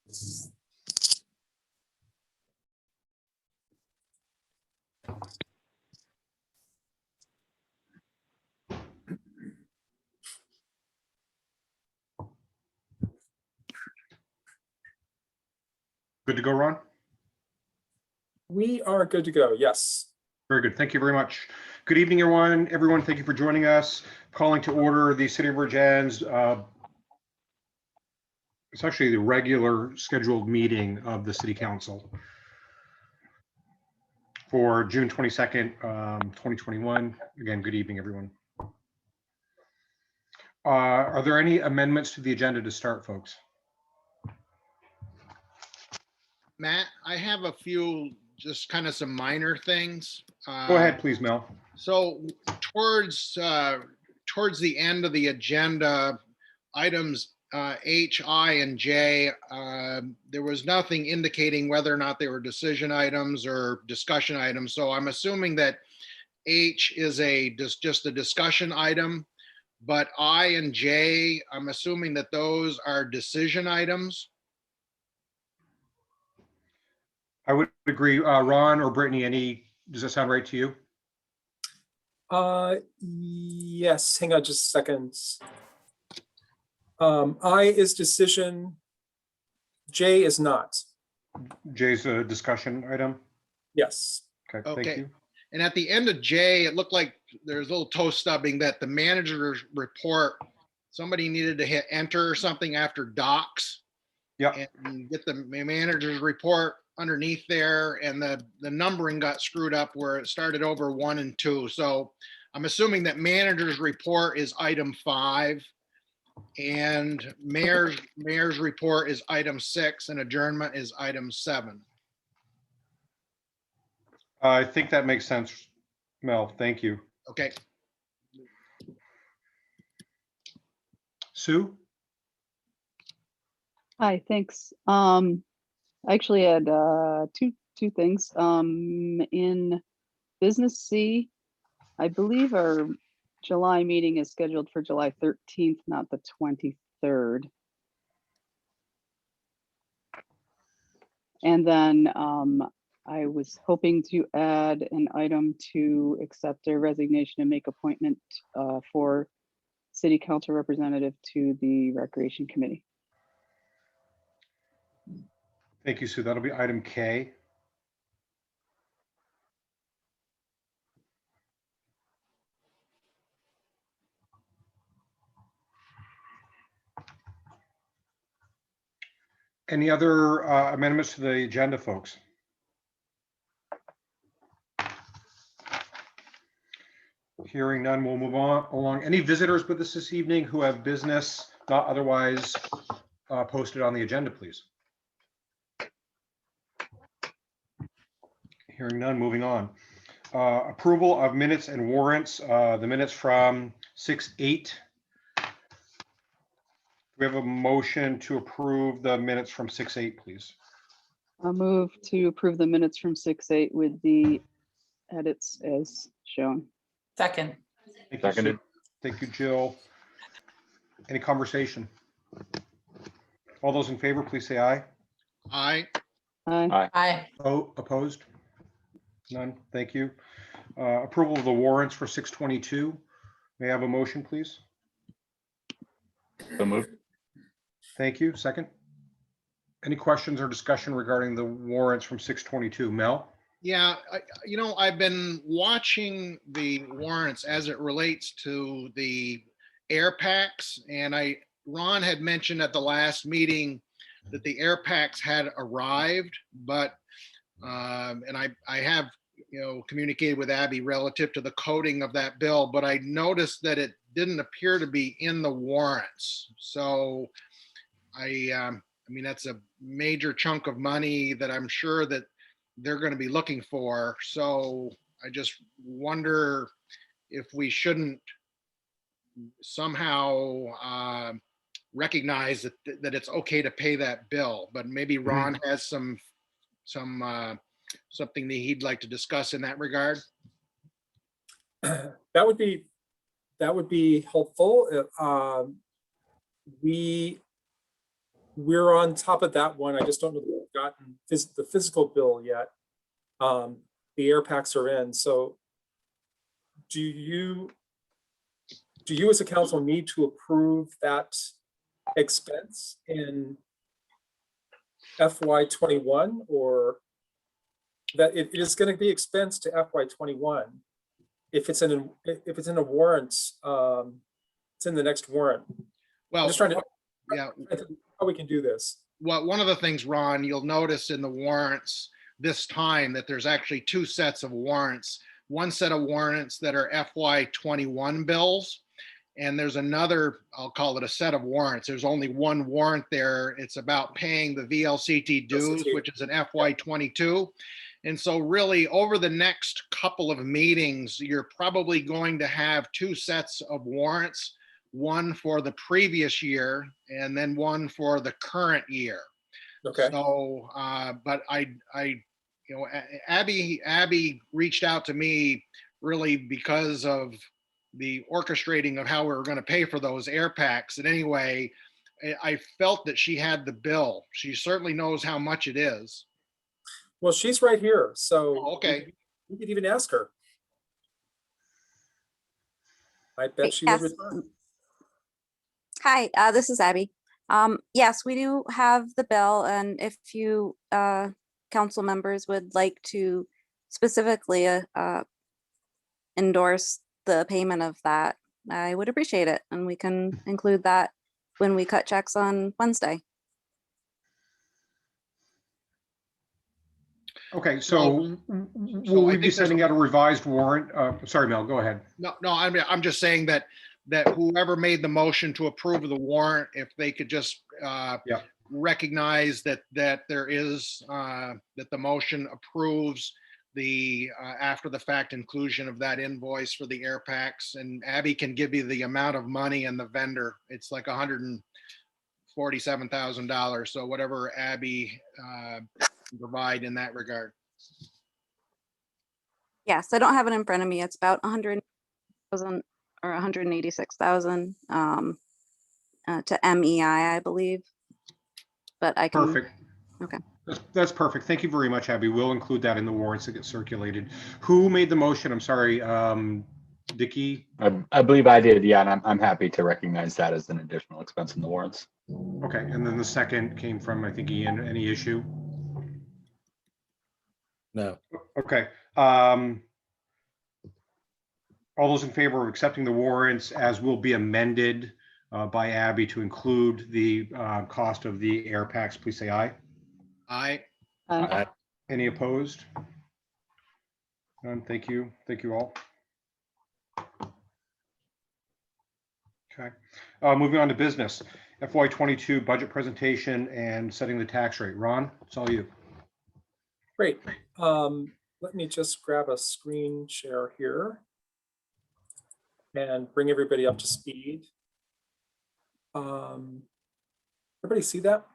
Good to go, Ron? We are good to go, yes. Very good. Thank you very much. Good evening, everyone. Everyone, thank you for joining us. Calling to order the City of Virgin's, it's actually the regular scheduled meeting of the City Council for June 22nd, 2021. Again, good evening, everyone. Are there any amendments to the agenda to start, folks? Matt, I have a few, just kind of some minor things. Go ahead, please, Mel. So towards the end of the agenda, items H, I, and J, there was nothing indicating whether or not they were decision items or discussion items. So I'm assuming that H is just a discussion item, but I and J, I'm assuming that those are decision items. I would agree. Ron or Brittany, does that sound right to you? Yes, hang on just a second. I is decision, J is not. J's a discussion item. Yes. Okay, Okay. thank you. And at the end of J, it looked like there's a little toe stubbing that the manager's report, somebody needed to hit enter or something after docs. Yeah. And get the manager's report underneath there, and the numbering got screwed up where it started over 1 and 2. So I'm assuming that manager's report is item 5 and mayor's report is item 6 and adjournment is item 7. I think that makes sense, Mel. Thank you. Okay. Sue? Hi, thanks. I actually had two things. In business C, I believe our July meeting is scheduled for July 13th, not the 23rd. And then I was hoping to add an item to accept a resignation and make appointment for City Council representative to the Recreation Committee. Thank you, Sue. That'll be item K. Any other amendments to the agenda, folks? Hearing none, we'll move on along. Any visitors with us this evening who have business not otherwise posted on the agenda, please? Hearing none, moving on. Approval of minutes and warrants, the minutes from 6/8. We have a motion to approve the minutes from 6/8, please. I'll move to approve the minutes from 6/8 with the edits as shown. Second. Thank you, Sue. Thank you, Jill. Any conversation? All those in favor, please say aye. Aye. Aye. Aye. Oh, opposed? None. Thank you. Approval of the warrants for 6/22. May I have a motion, please? So moved. Thank you. Second. Any questions or discussion regarding the warrants from 6/22? Mel? Yeah, I've been watching the warrants as it relates to the air packs, and Ron had mentioned at the last meeting that the air packs had arrived, but and I have communicated with Abby relative to the coding of that bill, but I noticed that it didn't appear to be in the warrants. So I mean, that's a major chunk of money that I'm sure that they're going to be looking for. So I just wonder if we shouldn't somehow recognize that it's okay to pay that bill, but maybe Ron has something that he'd like to discuss in that regard. That would be helpful. We we're on top of that one. I just don't know that we've gotten the physical bill yet. The air packs are in. So do you as a council need to approve that expense in FY21, or that it is going to be expense to FY21? If it's in a warrant, it's in the next warrant. Well, I'm just trying to, yeah. how we can do this. Well, one of the things, Ron, you'll notice in the warrants this time that there's actually two sets of warrants. One set of warrants that are FY21 bills, and there's another, I'll call it a set of warrants. There's only one warrant there. It's about paying the VLCT dues, which is an FY22. And so really over the next couple of meetings, you're probably going to have two sets of warrants, one for the previous year and then one for the current year. Okay. So, but you know, Abby reached out to me really because of the orchestrating of how we were going to pay for those air packs. And anyway, I felt that she had the bill. She certainly knows how much it is. Well, she's right here, so Okay. we could even ask her. I bet she would Yes. respond. Hi, this is Abby. Yes, we do have the bill, and if you council members would like to specifically endorse the payment of that, I would appreciate it, and we can include that when we cut checks on Wednesday. Okay, so will I we think be there's sending out a revised warrant? Sorry, Mel, go ahead. No, I'm just saying that whoever made the motion to approve the warrant, if they could just recognize that there is that the motion approves the after the fact inclusion of that invoice for the air packs, and Abby can give you the amount of money and the vendor. It's like $147,000. So whatever Abby provide in that regard. Yes, I don't have it in front of me. It's about 100,000 or 186,000 to MEI, I believe. But I can. Perfect. Okay. That's perfect. Thank you very much, Abby. We'll include that in the warrants that get circulated. Who made the motion? I'm sorry, Dickie? I believe I did, yeah, and I'm happy to recognize that as an additional expense in the warrants. Okay, and then the second came from, I think, Ian. Any issue? No. Okay. All those in favor of accepting the warrants as will be amended by Abby to include the cost of the air packs, please say aye. Aye. Any opposed? None. Thank you. Thank you all. Okay. Moving on to business. FY22 budget presentation and setting the tax rate. Ron, it's all you. Great. Let me just grab a screen share here and bring everybody up to speed. Everybody see that?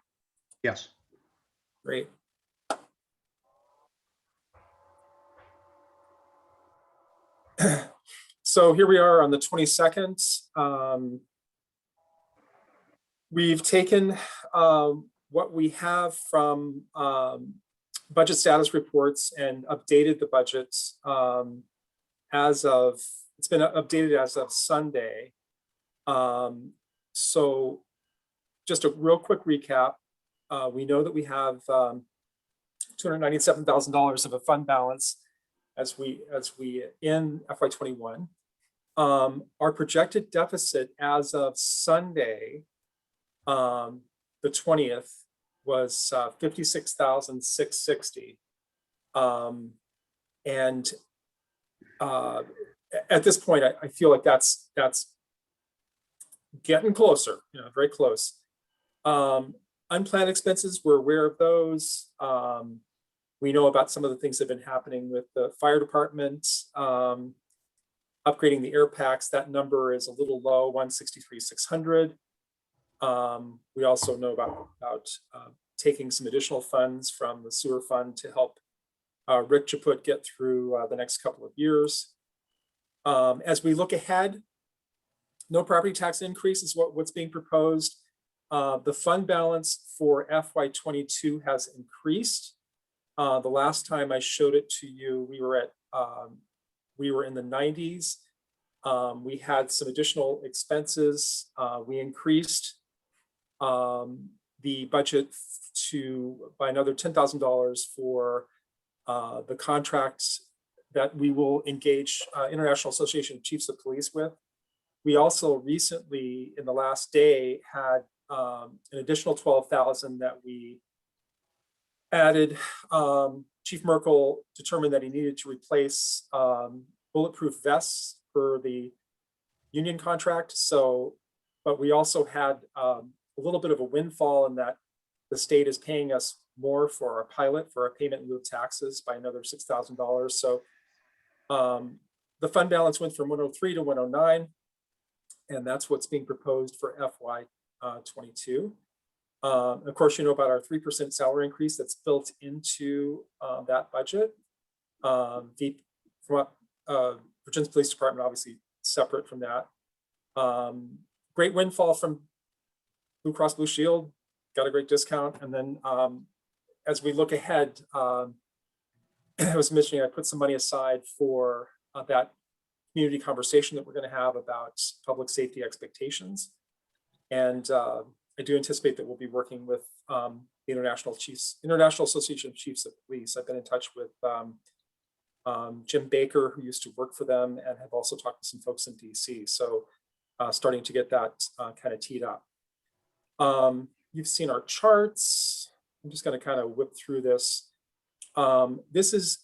Yes. Great. So here we are on the 22nd. We've taken what we have from budget status reports and updated the budgets it's been updated as of Sunday. So just a real quick recap. We know that we have $297,000 of a fund balance as we in FY21. Our projected deficit as of Sunday, the 20th, was 56,660. And at this point, I feel like that's getting closer, very close. Unplanned expenses, we're aware of those. We know about some of the things that have been happening with the fire department, upgrading the air packs. That number is a little low, 163,600. We also know about taking some additional funds from the sewer fund to help Rick Chaput get through the next couple of years. As we look ahead, no property tax increase is what's being proposed. The fund balance for FY22 has increased. The last time I showed it to you, we were in the 90s. We had some additional expenses. We increased the budget by another $10,000 for the contracts that we will engage International Association of Chiefs of Police with. We also recently, in the last day, had an additional $12,000 that we added. Chief Merkel determined that he needed to replace bulletproof vests for the union contract. So, but we also had a little bit of a windfall in that the state is paying us more for our pilot, for our payment in lieu of taxes, by another $6,000. So the fund balance went from 103 to 109, and that's what's being proposed for FY22. Of course, you know about our 3% salary increase that's built into that budget. Virginia's Police Department, obviously separate from that. Great windfall from Blue Cross Blue Shield, got a great discount. And then as we look ahead, I was mentioning I put some money aside for that community conversation that we're going to have about public safety expectations. And I do anticipate that we'll be working with the International Association of Chiefs of Police. I've been in touch with Jim Baker, who used to work for them, and have also talked to some folks in DC. So starting to get that kind of teed up. You've seen our charts. I'm just going to kind of whip through this. This is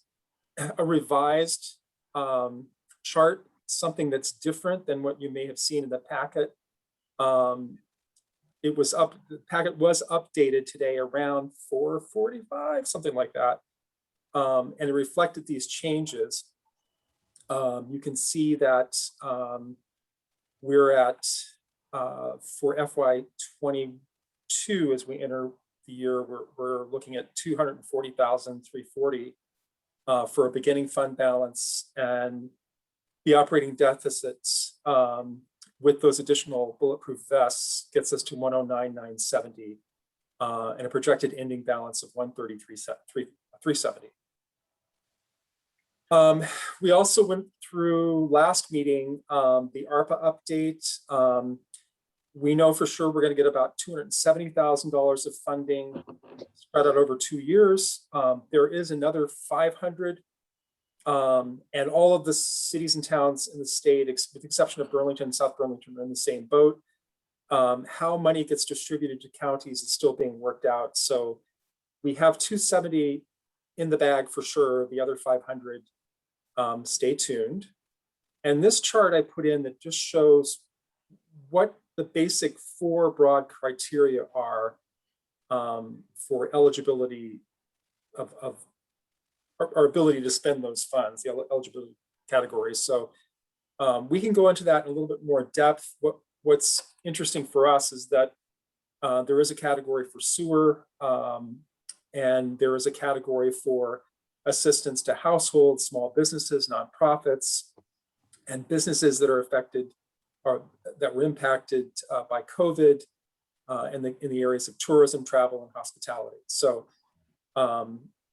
a revised chart, something that's different than what you may have seen in the packet. The packet was updated today around 4:45, something like that. And it reflected these changes. You can see that we're at, for FY22, as we enter the year, we're looking at $240,340 for a beginning fund balance, and the operating deficits with those additional bulletproof vests gets us to 109,970 and a projected ending balance of 133,370. We also went through last meeting the ARPA update. We know for sure we're going to get about $270,000 of funding spread out over 2 years. There is another 500, and all of the cities and towns in the state, with the exception of Burlington, South Burlington, are in the same boat. How money gets distributed to counties is still being worked out. So we have 270 in the bag for sure. The other 500, stay tuned. And this chart I put in that just shows what the basic 4 broad criteria are for eligibility of our ability to spend those funds, the eligibility categories. So we can go into that in a little bit more depth. What's interesting for us is that there is a category for sewer, and there is a category for assistance to households, small businesses, nonprofits, and businesses that are affected or that were impacted by COVID in the areas of tourism, travel, and hospitality. So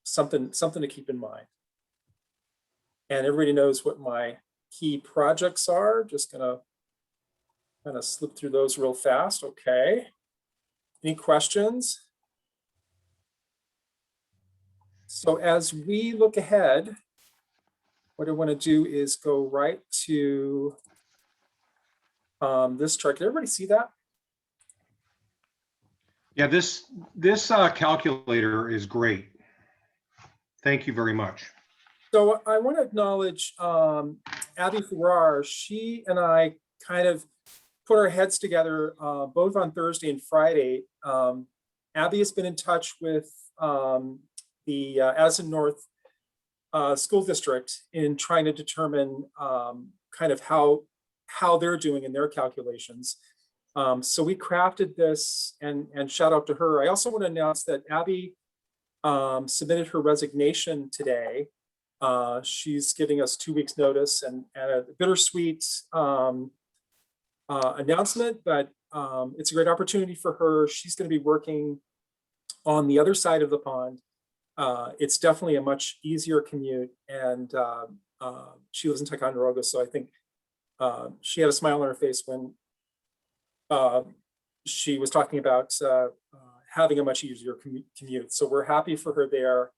something to keep in mind. And everybody knows what my key projects are. Just gonna kind of slip through those real fast. Okay. Any questions? So as we look ahead, what I want to do is go right to this chart. Can everybody see that? Yeah, this calculator is great. Thank you very much. So I want to acknowledge Abby Farrar. She and I kind of put our heads together both on Thursday and Friday. Abby has been in touch with the Addison North School District in trying to determine kind of how they're doing in their calculations. So we crafted this, and shout out to her. I also want to announce that Abby submitted her resignation today. She's giving us 2 weeks notice, and a bittersweet announcement, but it's a great opportunity for her. She's going to be working on the other side of the pond. It's definitely a much easier commute, and she lives in Ticonderoga, so I think she had a smile on her face when she was talking about having a much easier commute. So we're happy for her there.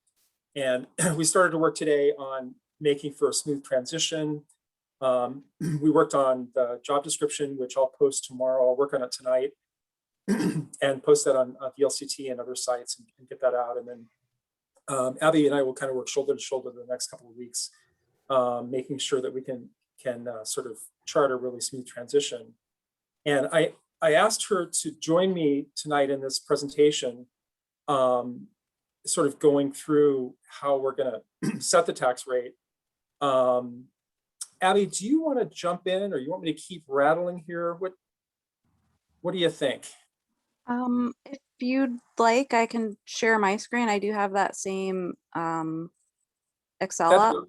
And we started to work today on making for a smooth transition. We worked on the job description, which I'll post tomorrow. I'll work on it tonight and post that on the LCT and other sites and get that out. And then Abby and I will kind of work shoulder to shoulder the next couple of weeks, making sure that we can sort of chart a really smooth transition. And I asked her to join me tonight in this presentation, sort of going through how we're going to set the tax rate. Abby, do you want to jump in, or you want me to keep rattling here? What do you think? If you'd like, I can share my screen. I do have that same Excel up.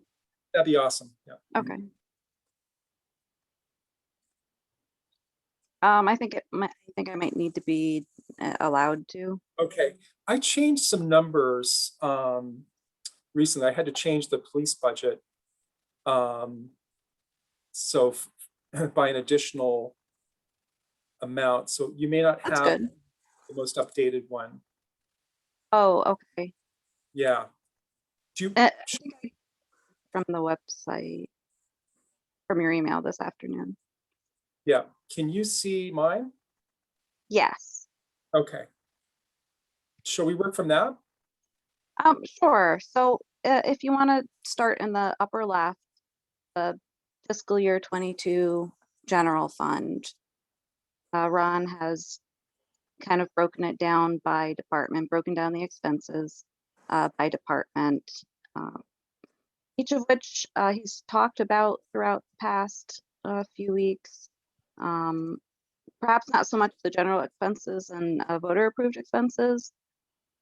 That'd be awesome. Yeah. Okay. I think I might need to be allowed to. Okay. I changed some numbers recently. I had to change the police budget. So by an additional amount. So you may not That's have good. the most updated one. Oh, okay. Yeah. Do you, I think from the website, from your email this afternoon. yeah. Can you see mine? Yes. Okay. Shall we work from that? Sure. So if you want to start in the upper left, the fiscal year 22 general fund, Ron has kind of broken it down by department, broken down the expenses by department, each of which he's talked about throughout the past few weeks. Perhaps not so much the general expenses and voter approved expenses.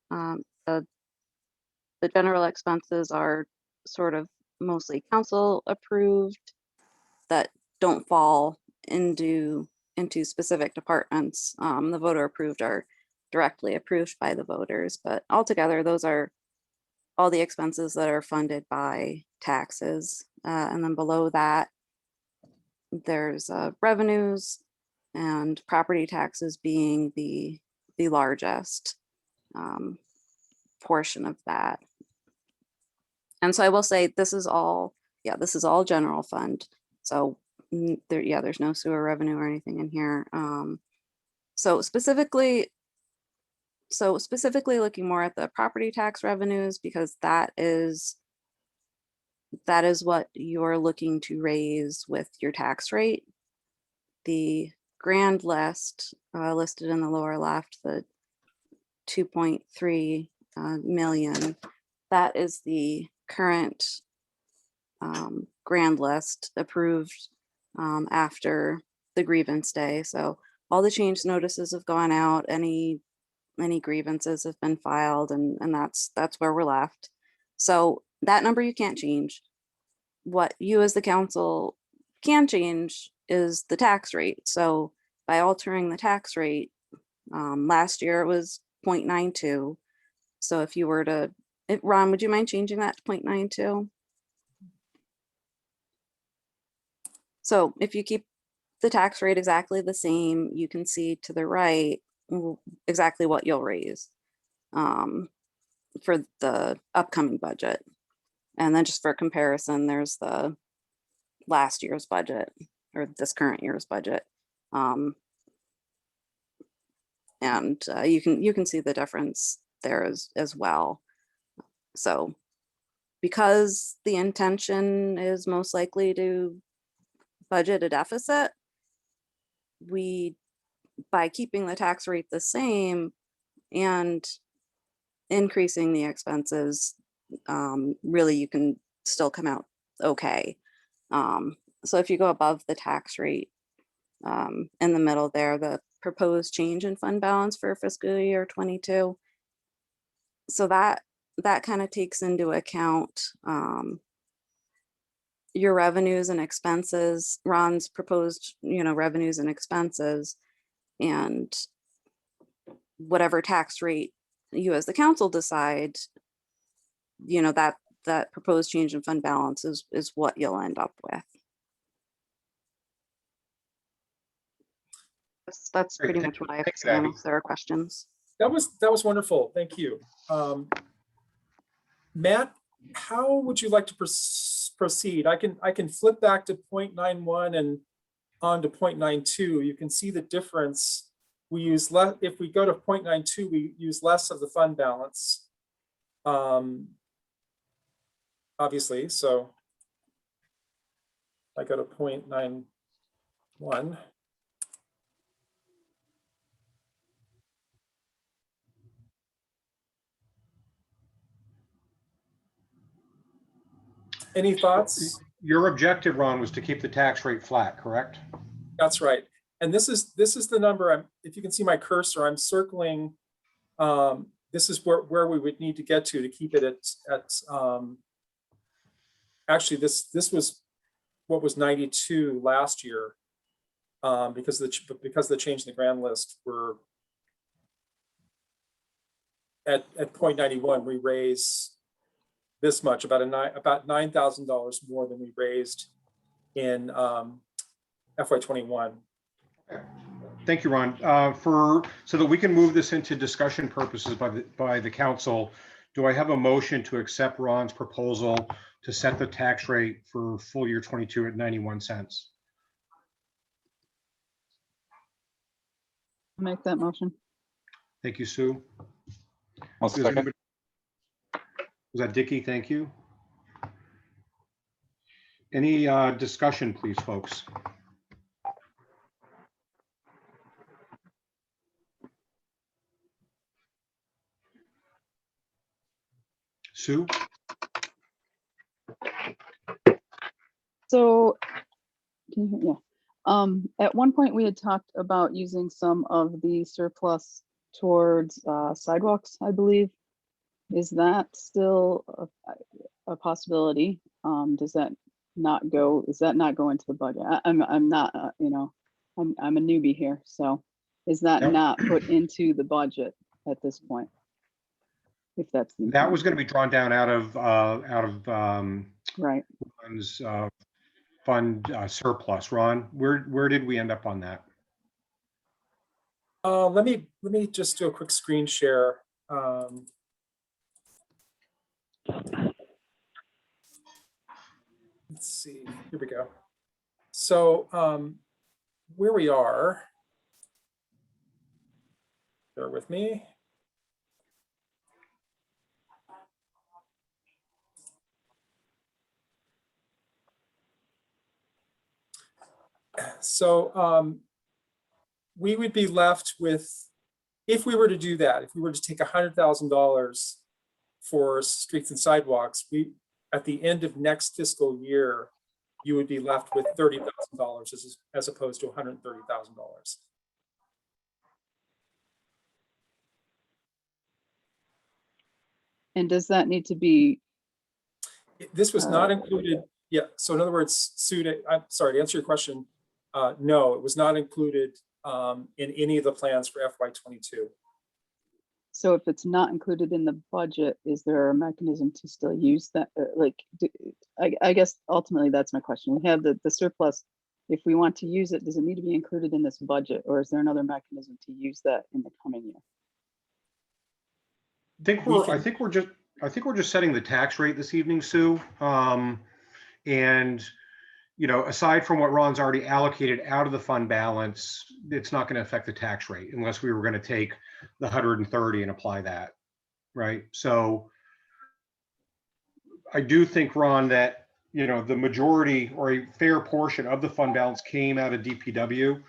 The general expenses are sort of mostly council approved that don't fall into specific departments. The voter approved are directly approved by the voters, but altogether those are all the expenses that are funded by taxes. And then below that, there's revenues and property taxes being the largest portion of that. And so I will say this is all general fund. So there's no sewer revenue or anything in here. So specifically looking more at the property tax revenues, because that is what you're looking to raise with your tax rate. The grand list listed in the lower left, the 2.3 million, that is the current grand list approved after the grievance day. So all the change notices have gone out, any grievances have been filed, and that's where we're left. So that number you can't change. What you as the council can change is the tax rate. So by altering the tax rate, last year it was 0.92. So if you were to, Ron, would you mind changing that to 0.92? So if you keep the tax rate exactly the same, you can see to the right exactly what you'll raise for the upcoming budget. And then just for comparison, there's the last year's budget or this current year's budget. And you can see the difference there as well. So because the intention is most likely to budget a deficit, by keeping the tax rate the same and increasing the expenses, really you can still come out okay. So if you go above the tax rate, in the middle there, the proposed change in fund balance for fiscal year 22. So that kind of takes into account your revenues and expenses, Ron's proposed, revenues and expenses, And whatever tax rate you as the council decide, you know, that proposed change in fund balance is what you'll end up with. That's Great. pretty much what I have to Thanks, say, Abby. unless there are questions. That was wonderful. Thank you. Matt, how would you like to proceed? I can flip back to 0.91 and on to 0.92. You can see the difference. We use less, if we go to 0.92, we use less of the fund balance. Obviously, so I go to 0.91. Any thoughts? Your objective, Ron, was to keep the tax rate flat, correct? That's right. And this is the number. If you can see my cursor, I'm circling. This is where we would need to get to keep it at actually this was what was 92 last year, because the change in the grand list were at 0.91. We raise this much, about $9,000 more than we raised in FY21. Thank you, Ron. So that we can move this into discussion purposes by the council, do I have a motion to accept Ron's proposal to set the tax rate for full year 22 at 91 cents? I'll make that motion. Thank you, Sue. I'll Does second. anybody- Was that Dickie? Thank you. Any discussion, please, folks? Sue? So, can you hear? Yeah. At one point we had talked about using some of the surplus towards sidewalks, I believe. Is that still a possibility? Does that not go? Is that not go into the budget? I'm not, you know, I'm a newbie here, so is that Yep. not put into the budget at this point? If that's the That was intent. going to be drawn down out of Right. Ron's fund surplus. Ron, where did we end up on that? Let me just do a quick screen share. Let's see, here we go. So where we are, bear with me. So we would be left with, if we were to do that, if we were to take $100,000 for streets and sidewalks, at the end of next fiscal year, you would be left with $30,000 as opposed to $130,000. And does that need to be? This was not included. Yeah. So in other words, Sue, I'm sorry to answer your question. No, it was not included in any of the plans for FY22. So if it's not included in the budget, is there a mechanism to still use that? I guess ultimately that's my question. We have the surplus. If we want to use it, does it need to be included in this budget, or is there another mechanism to use that in the coming year? I think we're just setting the tax rate this evening, Sue. And you know, aside from what Ron's already allocated out of the fund balance, it's not going to affect the tax rate unless we were going to take the 130 and apply that, right? So I do think, Ron, that, you know, the majority or a fair portion of the fund balance came out of DPW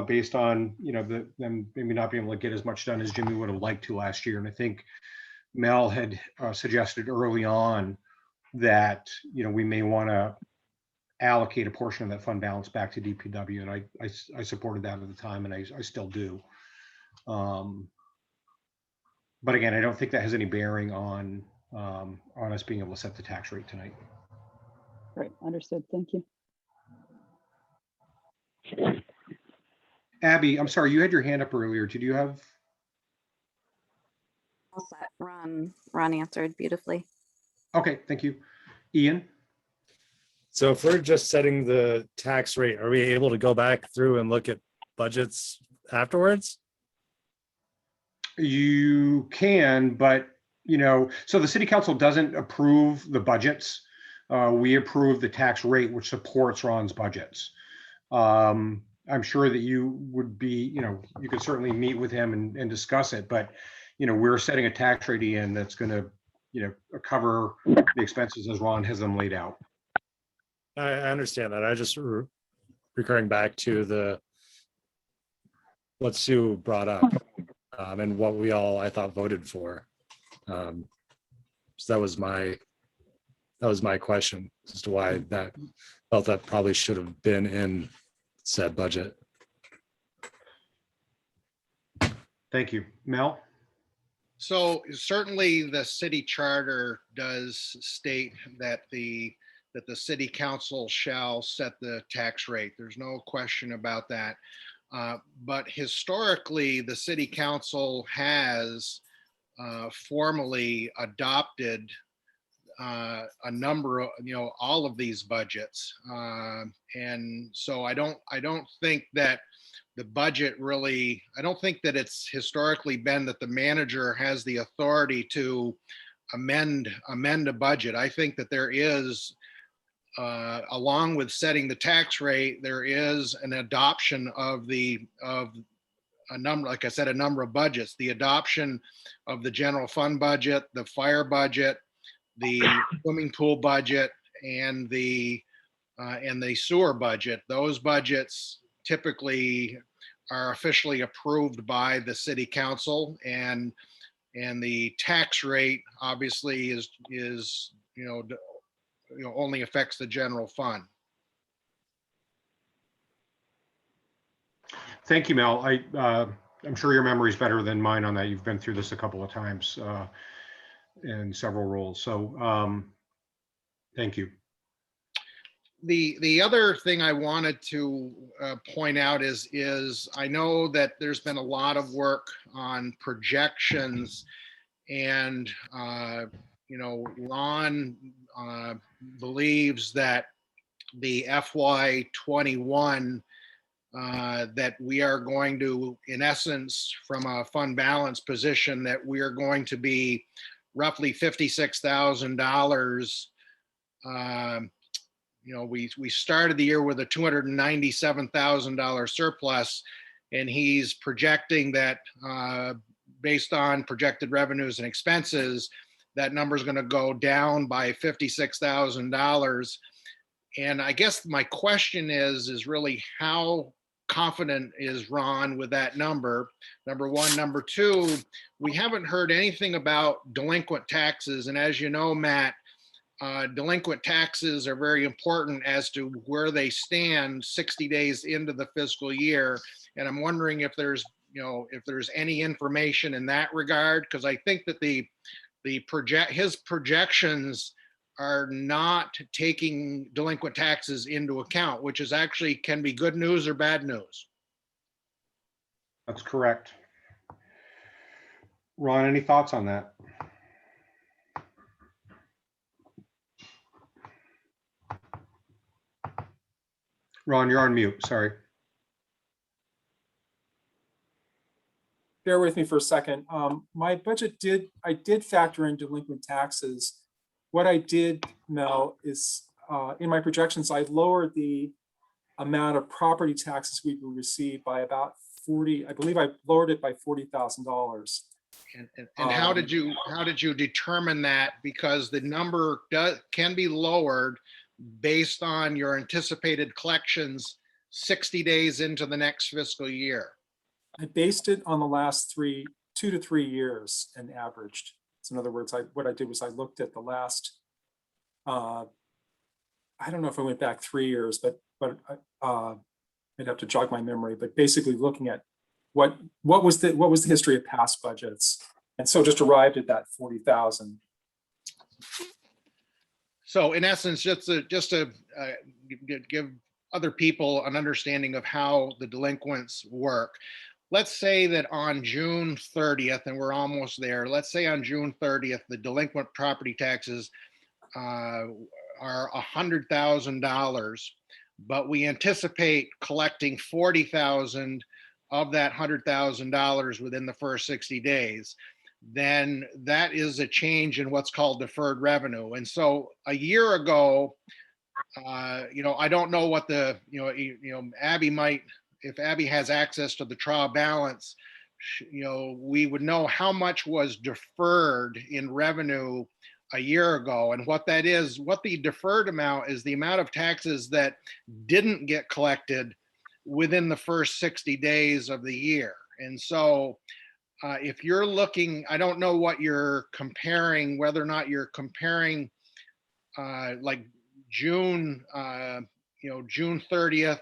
based on, you know, them maybe not being able to get as much done as Jimmy would have liked to last year. And I think Mel had suggested early on that, you know, we may want to allocate a portion of that fund balance back to DPW, and I supported that at the time, and I still do. But again, I don't think that has any bearing on us being able to set the tax rate tonight. Right, understood. Thank you. Abby, I'm sorry, you had your hand up earlier. Did you have? All set. Ron answered beautifully. Okay, thank you. Ian? So if we're just setting the tax rate, are we able to go back through and look at budgets afterwards? You can, but so the city council doesn't approve the budgets. We approve the tax rate, which supports Ron's budgets. I'm sure that you would be, you could certainly meet with him and discuss it, but we're setting a tax rate in that's going to, cover the expenses as Ron has them laid out. I understand that. I just recurring back to what Sue brought up and what we all, I thought, voted for. So that was my question as to why that felt that probably should have been in said budget. Thank you. Mel? So certainly the city charter does state that the city council shall set the tax rate. There's no question about that. But historically, the city council has formally adopted a number of, all of these budgets. And so I don't think that the budget really, I don't think that it's historically been that the manager has the authority to amend a budget. I think that there is, along with setting the tax rate, there is an adoption of a number, like I said, a number of budgets, the adoption of the general fund budget, the fire budget, the swimming pool budget, and the sewer budget. Those budgets typically are officially approved by the city council, and the tax rate obviously is only affects the general fund. Thank you, Mel. I'm sure your memory is better than mine on that. You've been through this a couple of times in several roles. So thank you. The other thing I wanted to point out is I know that there's been a lot of work on projections, and Ron believes that the FY21 that we are going to, in essence, from a fund balance position, that we are going to be roughly $56,000. We started the year with a $297,000 surplus, and he's projecting that based on projected revenues and expenses, that number is going to go down by $56,000. And I guess my question is really how confident is Ron with that number? Number one. Number two, we haven't heard anything about delinquent taxes. And as you know, Matt, delinquent taxes are very important as to where they stand 60 days into the fiscal year. And I'm wondering if there's any information in that regard, because I think that his projections are not taking delinquent taxes into account, which is actually can be good news or bad news. That's correct. Ron, any thoughts on that? Ron, you're on mute. Sorry. Bear with me for a second. My budget I did factor in delinquent taxes. What I did, Mel, is in my projections, I lowered the amount of property taxes we would receive by about 40. I believe I lowered it by $40,000. And how did you determine that? Because the number can be lowered based on your anticipated collections 60 days into the next fiscal year. I based it on the last 2 to 3 years and averaged. So in other words, what I did was I looked at the last, I don't know if I went back 3 years, but I'd have to jog my memory, but basically looking at what was the history of past budgets. And so just arrived at that 40,000. So in essence, just to give other people an understanding of how the delinquents work. Let's say that on June 30th, and we're almost there, let's say on June 30th, the delinquent property taxes are $100,000, but we anticipate collecting 40,000 of that $100,000 within the first 60 days. Then that is a change in what's called deferred revenue. And so a year ago, I don't know what the, Abby might, if Abby has access to the trial balance, we would know how much was deferred in revenue a year ago. And what that is, what the deferred amount is, the amount of taxes that didn't get collected within the first 60 days of the year. And so if you're looking, I don't know what you're comparing, whether or not you're comparing like June, June 30th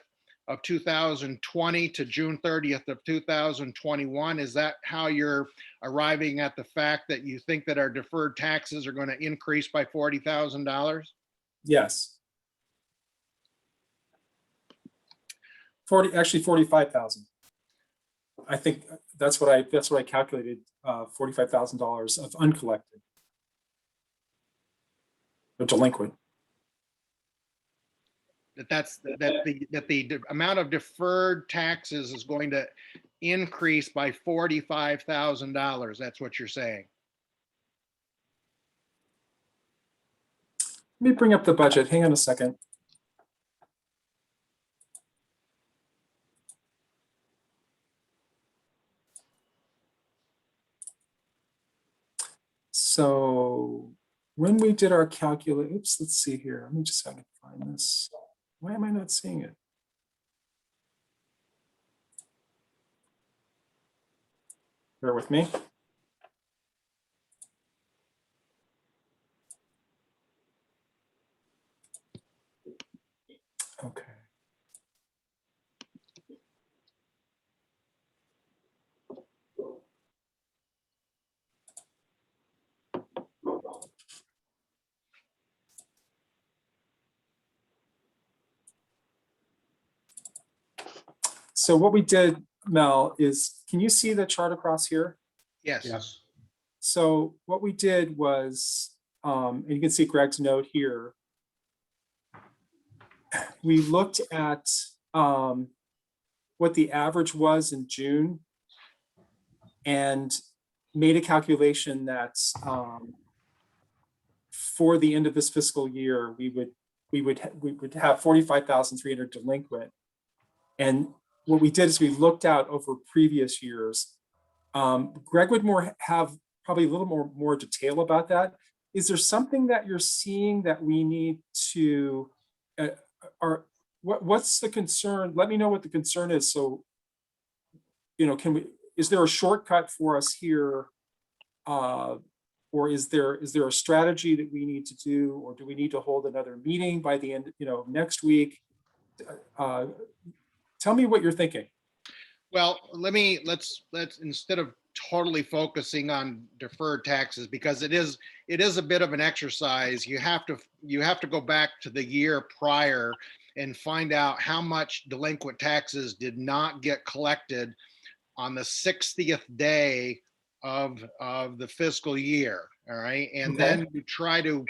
of 2020 to June 30th of 2021. Is that how you're arriving at the fact that you think that our deferred taxes are going to increase by $40,000? Yes. 45,000. I think that's what I calculated, $45,000 of uncollected or delinquent. That the amount of deferred taxes is going to increase by $45,000. That's what you're saying. Let me bring up the budget. Hang on a second. So when we did our calculate, oops, let's see here. Let me just have to find this. Why am I not seeing it? Bear with me. Okay. So what we did, Mel, is, can you see the chart across here? Yes. Yes. So what we did was, and you can see Greg's note here. We looked at what the average was in June and made a calculation that for the end of this fiscal year, we would have 45,300 delinquent. And what we did is we looked out over previous years. Greg would have probably a little more detail about that. Is there something that you're seeing that we need to, what's the concern? Let me know what the concern is. So, is there a shortcut for us here? Or is there a strategy that we need to do, or do we need to hold another meeting by the end, next week? Tell me what you're thinking. Well, let's instead of totally focusing on deferred taxes, because it is a bit of an exercise. You have to go back to the year prior and find out how much delinquent taxes did not get collected on the 60th day of the fiscal year. All right. And Okay. then you try to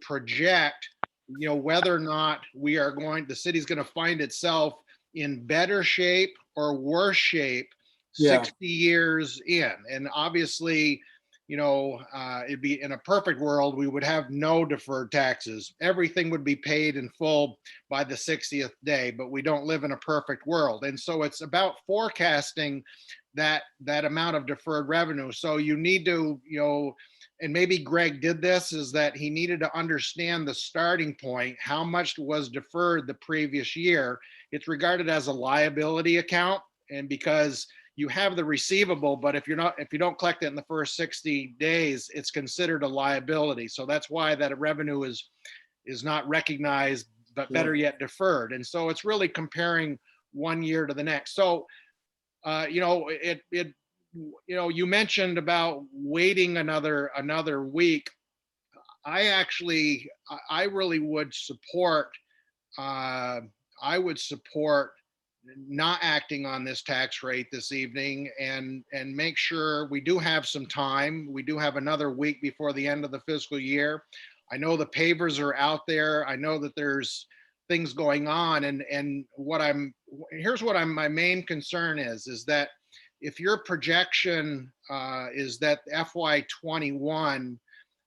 project, whether or not the city's going to find itself in better shape or worse shape 60 years in. And obviously, it'd be, in a perfect world, we would have no deferred taxes. Everything would be paid in full by the 60th day, but we don't live in a perfect world. And so it's about forecasting that amount of deferred revenue. So you need to, and maybe Greg did this, is that he needed to understand the starting point, how much was deferred the previous year. It's regarded as a liability account. And because you have the receivable, but if you don't collect it in the first 60 days, it's considered a liability. So that's why that revenue is not recognized, but better yet deferred. And so it's really comparing one year to the next. So, you mentioned about waiting another week. I really would support I would support not acting on this tax rate this evening and make sure we do have some time. We do have another week before the end of the fiscal year. I know the pavers are out there. I know that there's things going on, and here's what my main concern is that if your projection is that FY21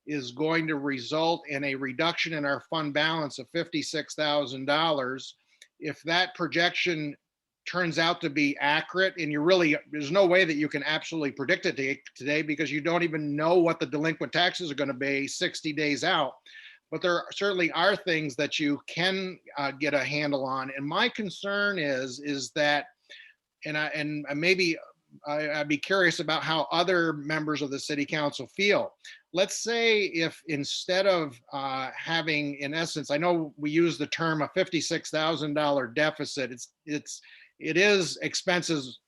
is going to result in a reduction in our fund balance of $56,000, if that projection turns out to be accurate, and there's no way that you can absolutely predict it today because you don't even know what the delinquent taxes are going to be 60 days out. But there certainly are things that you can get a handle on. And my concern is that, and maybe I'd be curious about how other members of the city council feel. Let's say if instead of having, in essence, I know we use the term a $56,000 deficit, it is expenses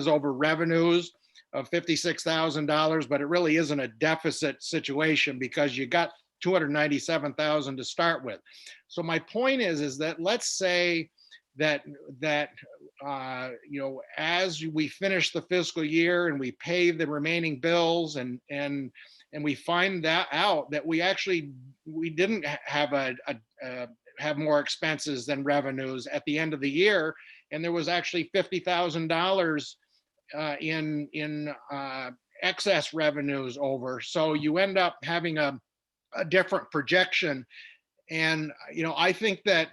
over revenues of $56,000, but it really isn't a deficit situation because you got $297,000 to start with. So my point is that let's say that as we finish the fiscal year and we pay the remaining bills and we find that out that we didn't have more expenses than revenues at the end of the year, and there was actually $50,000 in excess revenues over. So you end up having a different projection. And, I think that,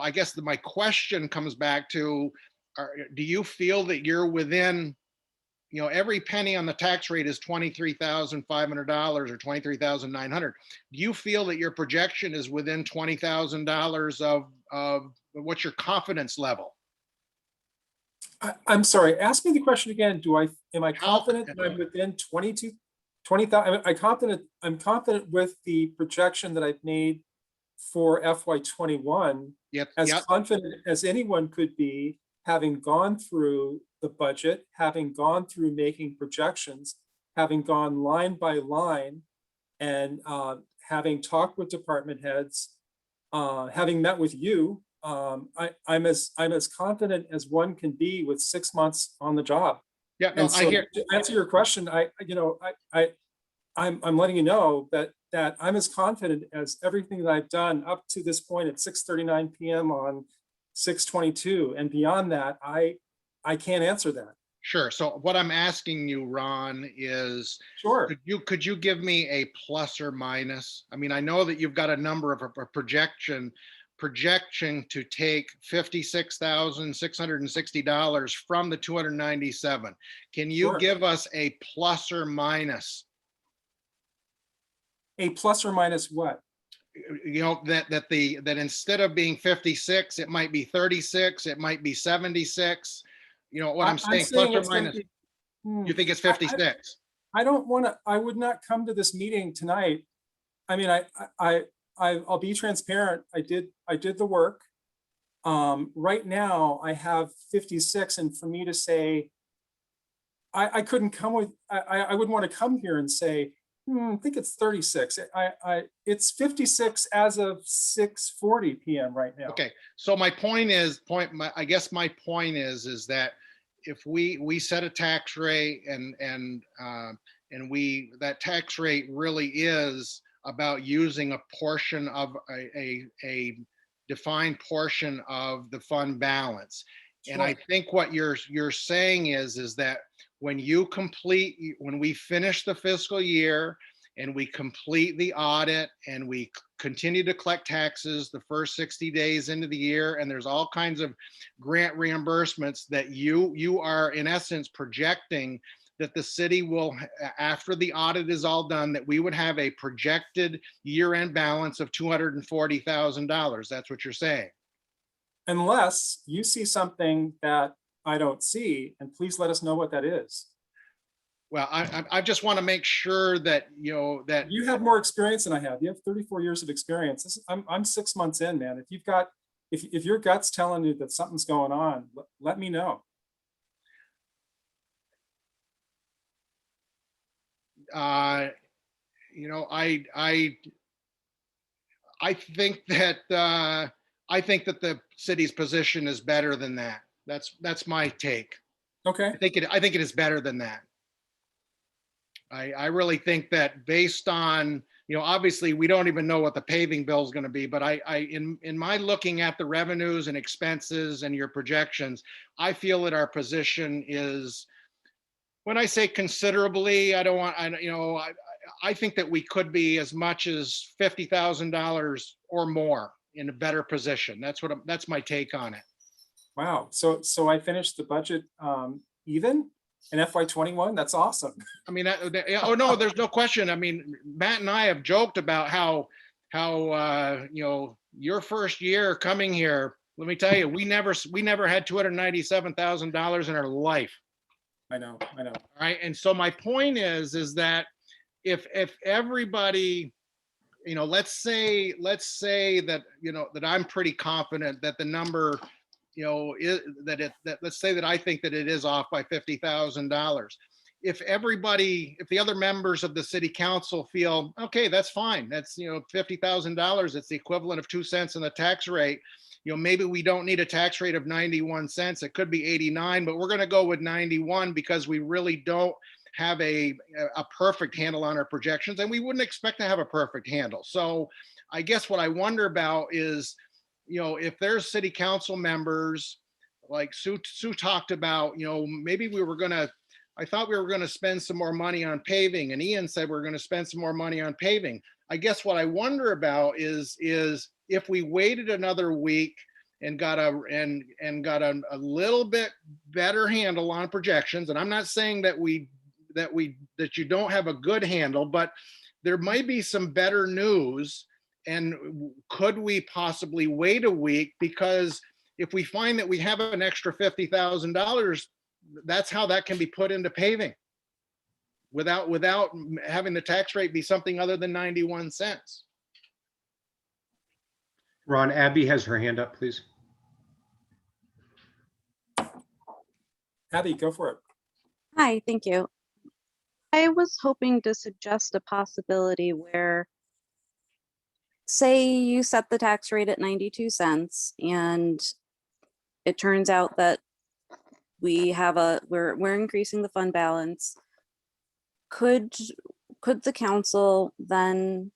I guess my question comes back to, do you feel that you're within, every penny on the tax rate is $23,500 or $23,900. Do you feel that your projection is within $20,000 of what's your confidence level? I'm sorry, ask me the question again. Am I confident that I'm within 20,000? I'm confident with the projection that I've made for FY21. Yep. As confident as anyone could be, having gone through the budget, having gone through making projections, having gone line by line, and having talked with department heads, having met with you. I'm as confident as one can be with 6 months on the job. Yeah, no, And so to answer your question, I'm letting you know that I'm as confident as everything that I've done up to this point at 6:39 p.m. on 6/22, and beyond that, I can't answer that. Sure. So what I'm asking you, Ron, is Sure. Could you give me a plus or minus? I mean, I know that you've got a number of a projection to take $56,660 from the 297. Can you Sure. give us a plus or minus? A plus or minus what? That instead of being 56, it might be 36, it might be 76. What I'm saying, plus or minus. You think it's 56? I don't want to. I would not come to this meeting tonight. I mean, I'll be transparent. I did the work. Right now, I have 56, and for me to say, I couldn't come with. I wouldn't want to come here and say, I think it's 36. It's 56 as of 6:40 p.m. right now. Okay, so my point is, I guess my point is that if we set a tax rate and that tax rate really is about using a portion of a defined portion of the fund balance. And I think what you're saying is that when we finish the fiscal year and we complete the audit and we continue to collect taxes the first 60 days into the year, and there's all kinds of grant reimbursements that you are in essence projecting that the city will, after the audit is all done, that we would have a projected year-end balance of $240,000. That's what you're saying. Unless you see something that I don't see, and please let us know what that is. Well, I just want to make sure that, that you have more experience than I have. You have 34 years of experience. I'm 6 months in, man. If your gut's telling you that something's going on, let me know. I think that I think that the city's position is better than that. That's my take. Okay, I think it is better than that. I really think that based on, obviously we don't even know what the paving bill is going to be, but in my looking at the revenues and expenses and your projections, I feel that our position is, when I say considerably, I think that we could be as much as $50,000 or more in a better position. That's my take on it. wow. So I finished the budget even in FY21. That's awesome. I mean, oh no, there's no question. I mean, Matt and I have joked about how your first year coming here. Let me tell you, we never had $297,000 in our life. I know. All right, and so my point is that if everybody, let's say that that I'm pretty confident that the number, let's say that I think that it is off by $50,000. If the other members of the city council feel, okay, that's fine. That's, $50,000. It's the equivalent of 2 cents in the tax rate. Maybe we don't need a tax rate of 91 cents. It could be 89, but we're going to go with 91 because we really don't have a perfect handle on our projections, and we wouldn't expect to have a perfect handle. So I guess what I wonder about is, if there's city council members like Sue talked about, maybe I thought we were going to spend some more money on paving, and Ian said we're going to spend some more money on paving. I guess what I wonder about is if we waited another week and got a little bit better handle on projections, and I'm not saying that you don't have a good handle, but there might be some better news. And could we possibly wait a week? Because if we find that we have an extra $50,000, that's how that can be put into paving without having the tax rate be something other than 91 cents. Ron, Abby has her hand up, please. Abby, go for it. Hi, thank you. I was hoping to suggest a possibility where, say you set the tax rate at 92 cents and it turns out that we're increasing the fund balance. Could the council then,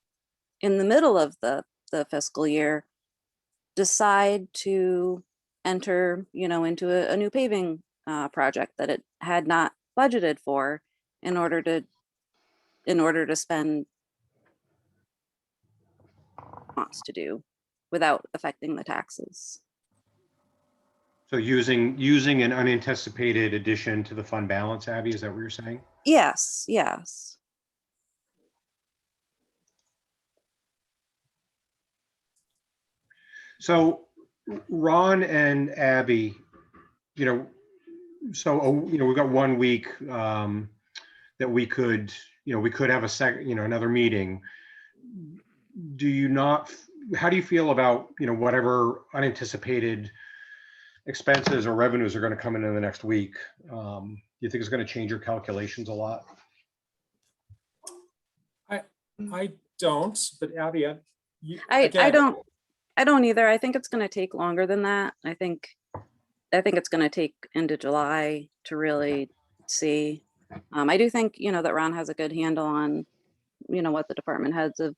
in the middle of the fiscal year, decide to enter, into a new paving project that it had not budgeted for in order to spend wants to do without affecting the taxes? So using an unanticipated addition to the fund balance, Abby, is that what you're saying? Yes. So Ron and Abby, we've got 1 week that we could have another meeting. How do you feel about, whatever unanticipated expenses or revenues are going to come in the next week? Do you think it's going to change your calculations a lot? I don't, but Abby, I don't either. I think it's going to take longer than that. I think it's going to take into July to really see. I do think, that Ron has a good handle on, what the department heads of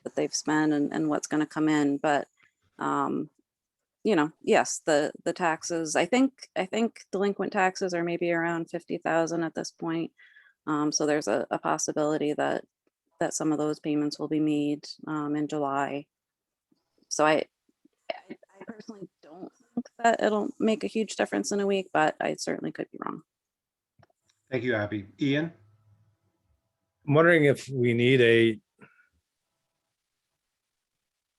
that they've spent and what's going to come in. But, yes, the taxes, I think delinquent taxes are maybe around 50,000 at this point. So there's a possibility that some of those payments will be made in July. So I personally don't think that it'll make a huge difference in a week, but I certainly could be wrong. Thank you, Abby. Ian? I'm wondering if we need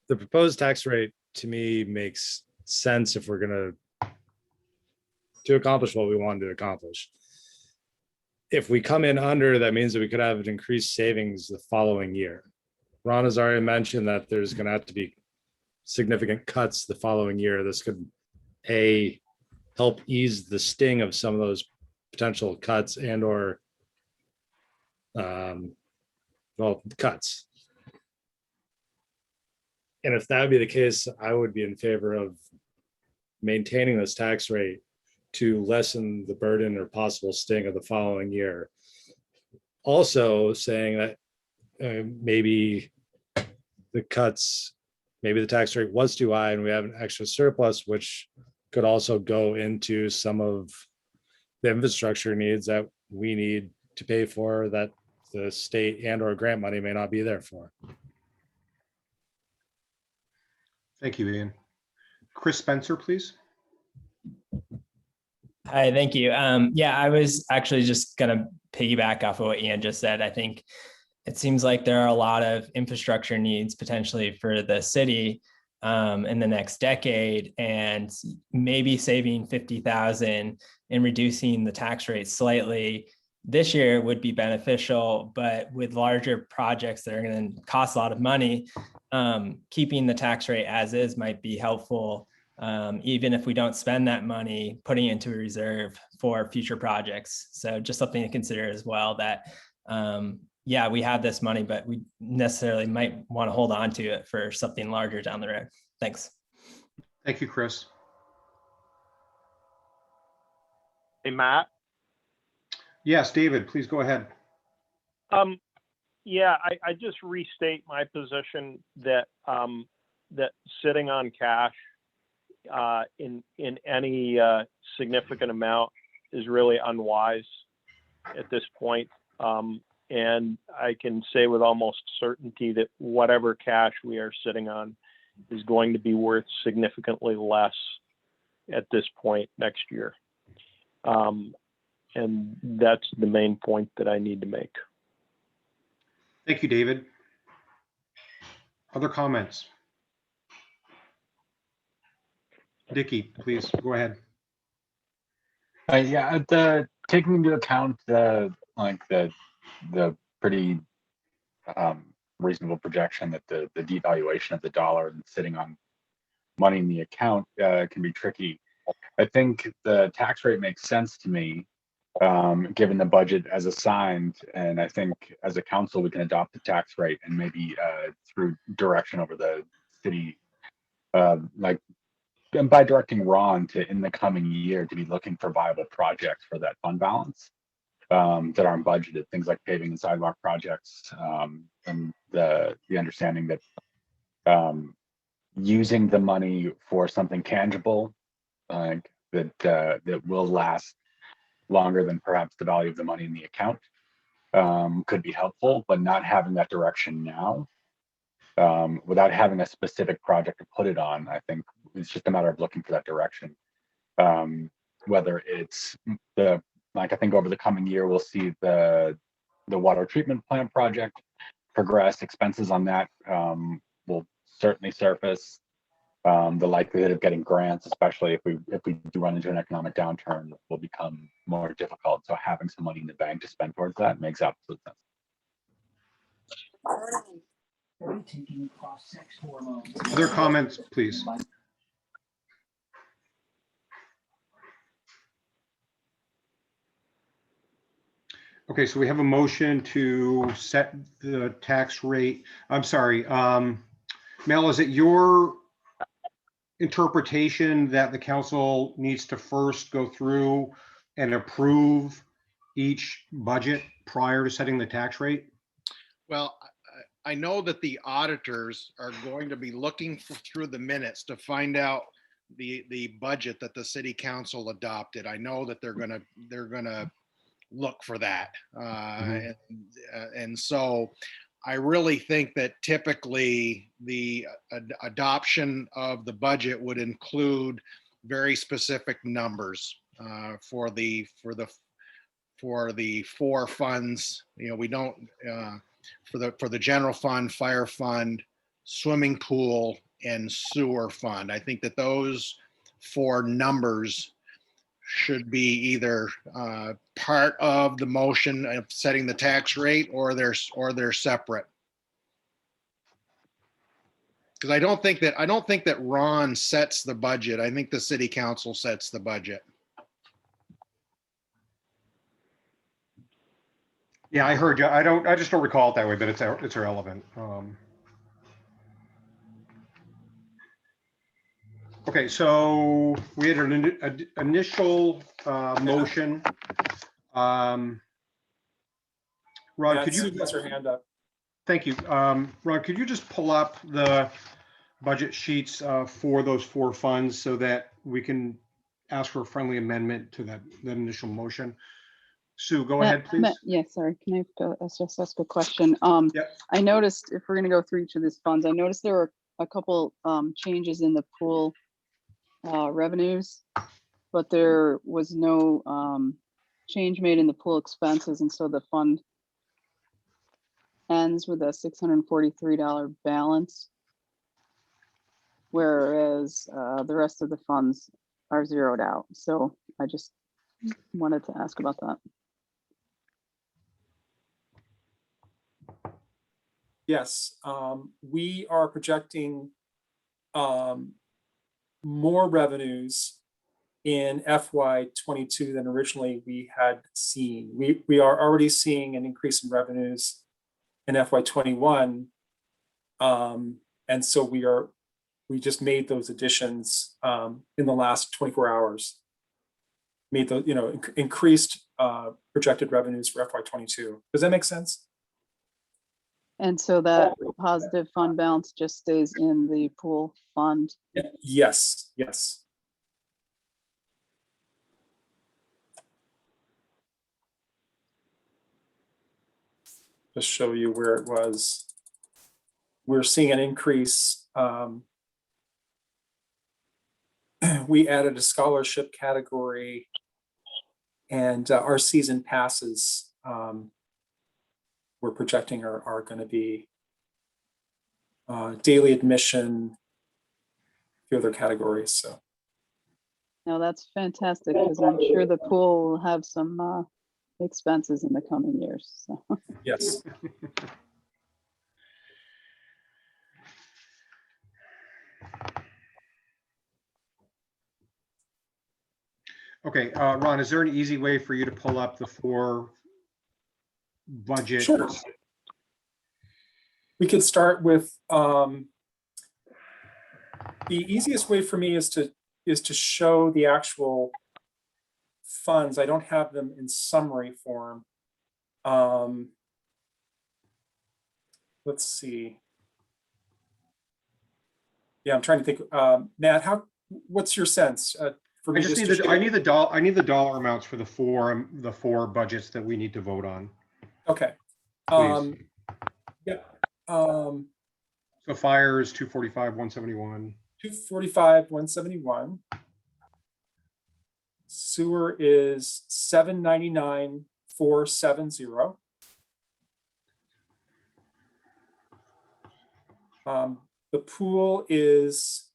the proposed tax rate to me makes sense if we're going to accomplish what we wanted to accomplish. If we come in under, that means that we could have an increased savings the following year. Ron has already mentioned that there's going to have to be significant cuts the following year. This could help ease the sting of some of those potential cuts and/or cuts. And if that would be the case, I would be in favor of maintaining this tax rate to lessen the burden or possible sting of the following year. Also saying that maybe the cuts, maybe the tax rate was too high and we have an extra surplus, which could also go into some of the infrastructure needs that we need to pay for that the state and or grant money may not be there for. Thank you, Ian. Chris Spencer, please. Hi, thank you. Yeah, I was actually just going to piggyback off of what Ian just said. I think it seems like there are a lot of infrastructure needs potentially for the city in the next decade, and maybe saving 50,000 and reducing the tax rate slightly this year would be beneficial. But with larger projects that are going to cost a lot of money, keeping the tax rate as is might be helpful. Even if we don't spend that money, putting it into a reserve for future projects. So just something to consider as well, that yeah, we have this money, but we necessarily might want to hold on to it for something larger down the road. Thanks. Thank you, Chris. Hey, Matt. Yes, David, please go ahead. Yeah, I just restate my position that that sitting on cash in any significant amount is really unwise at this point. And I can say with almost certainty that whatever cash we are sitting on is going to be worth significantly less at this point next year. And that's the main point that I need to make. Thank you, David. Other comments? Dickie, please go ahead. Yeah, taking into account the pretty reasonable projection that the devaluation of the dollar and sitting on money in the account can be tricky. I think the tax rate makes sense to me, given the budget as assigned, and I think as a council we can adopt the tax rate and maybe through direction over the city, like by directing Ron to in the coming year to be looking for viable projects for that fund balance that aren't budgeted, things like paving and sidewalk projects, and the understanding that using the money for something tangible that will last longer than perhaps the value of the money in the account could be helpful, but not having that direction now without having a specific project to put it on, I think it's just a matter of looking for that direction. Whether it's I think over the coming year, we'll see the water treatment plant project progress. Expenses on that will certainly surface. The likelihood of getting grants, especially if we do run into an economic downturn, will become more difficult. So having some money in the bank to spend towards that makes absolute sense. Other comments, please. Okay, so we have a motion to set the tax rate. I'm sorry, Mel, is it your interpretation that the council needs to first go through and approve each budget prior to setting the tax rate? Well, I know that the auditors are going to be looking through the minutes to find out the budget that the city council adopted. I know that they're gonna look for that. And so I really think that typically the adoption of the budget would include very specific numbers for the four funds. You know, we don't for the general fund, fire fund, swimming pool, and sewer fund. I think that those four numbers should be either part of the motion of setting the tax rate, or they're separate. Because I don't think that Ron sets the budget. I think the city council sets the budget. Yeah, I heard you. I just don't recall it that way, but it's irrelevant. Okay, so we had an initial motion. Ron, Yeah, could Sue you, has her hand up. thank you. Ron, could you just pull up the budget sheets for those four funds so that we can ask for a friendly amendment to that initial motion? Sue, go ahead, please. Yeah, sorry, can I just ask a question? Yep. I noticed, if we're gonna go through each of these funds, I noticed there were a couple changes in the pool revenues, but there was no change made in the pool expenses, and so the fund ends with a $643 balance, whereas the rest of the funds are zeroed out. So I just wanted to ask about that. Yes, we are projecting more revenues in FY22 than originally we had seen. We are already seeing an increase in revenues in FY21. And so we just made those additions in the last 24 hours. Made those, increased projected revenues for FY22. Does that make sense? And so that positive fund balance just stays in the pool fund. Yes, yes. Just show you where it was. We're seeing an increase. We added a scholarship category, and our season passes we're projecting are going to be daily admission, a few other categories. So Now that's fantastic, because I'm sure the pool will have some expenses in the coming years. So. yes. Okay, Ron, is there an easy way for you to pull up the four budget? Sure. We could start with the easiest way for me is to show the actual funds. I don't have them in summary form. Let's see. Yeah, I'm trying to think. Matt, what's your sense? For I me just need the, I need the dollar amounts for the four budgets that we need to vote on. Okay. Please. Yeah. So fire is 245, 171. 245, 171. Sewer is 799, 470. The pool is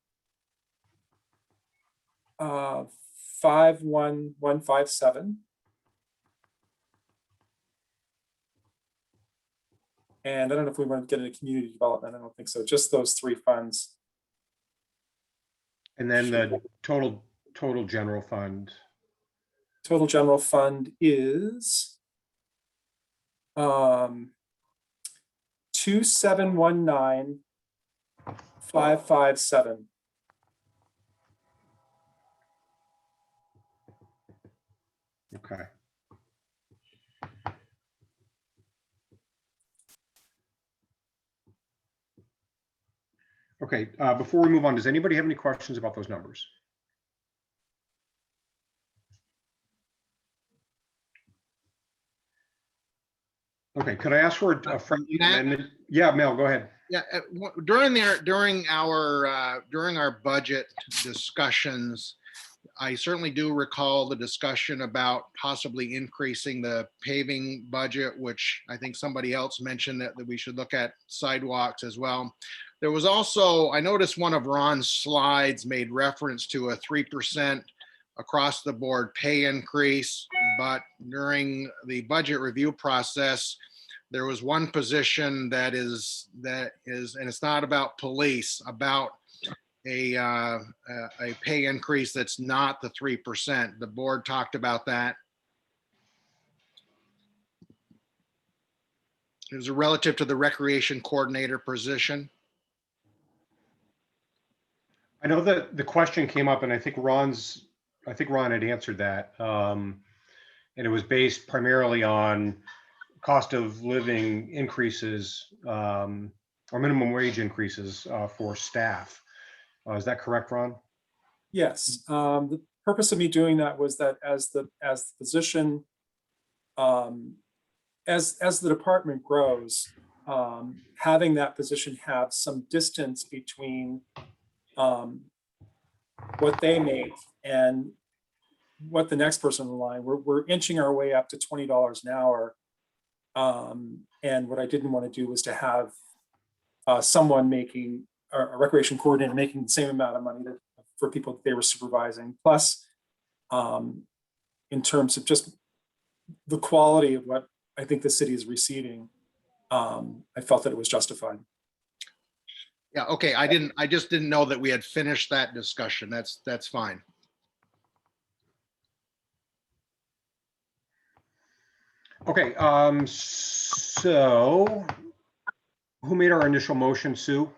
51157. And I don't know if we want to get into community development. I don't think so. Just those three funds. And then the total general fund. Total general fund is 2719557. Okay. Okay, before we move on, does anybody have any questions about those numbers? Okay, could I ask for a friendly amendment? Yeah, Mel, go ahead. Yeah, during our budget discussions, I certainly do recall the discussion about possibly increasing the paving budget, which I think somebody else mentioned that we should look at sidewalks as well. There was also, I noticed one of Ron's slides made reference to a 3% across the board pay increase, but during the budget review process, there was one position that is, and it's not about police, about a pay increase that's not the 3%. The board talked about that. It was relative to the recreation coordinator position. I know that the question came up, and I think Ron had answered that. And it was based primarily on cost of living increases, or minimum wage increases for staff. Is that correct, Ron? Yes, the purpose of me doing that was that as the position, as the department grows, having that position have some distance between what they make and what the next person in the line. We're inching our way up to $20 an hour, and what I didn't want to do was to have someone making a recreation coordinator making the same amount of money that for people that they were supervising. Plus, in terms of just the quality of what I think the city is receiving, I felt that it was justified. Yeah, okay, I just didn't know that we had finished that discussion. That's fine. Okay, so who made our initial motion, Sue?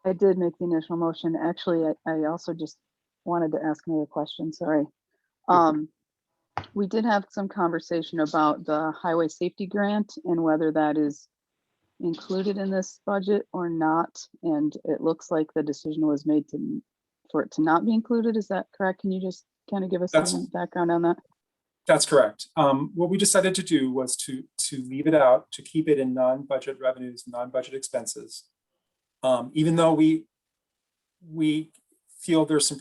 I did make the initial motion. Actually, I also just wanted to ask another question, sorry. We did have some conversation about the highway safety grant and whether that is included in this budget or not. And it looks like the decision was made for it to not be included. Is that correct? Can you just kind of give us some background on that? That's correct. What we decided to do was to leave it out, to keep it in non-budget revenues, non-budget expenses. Even though we feel there's some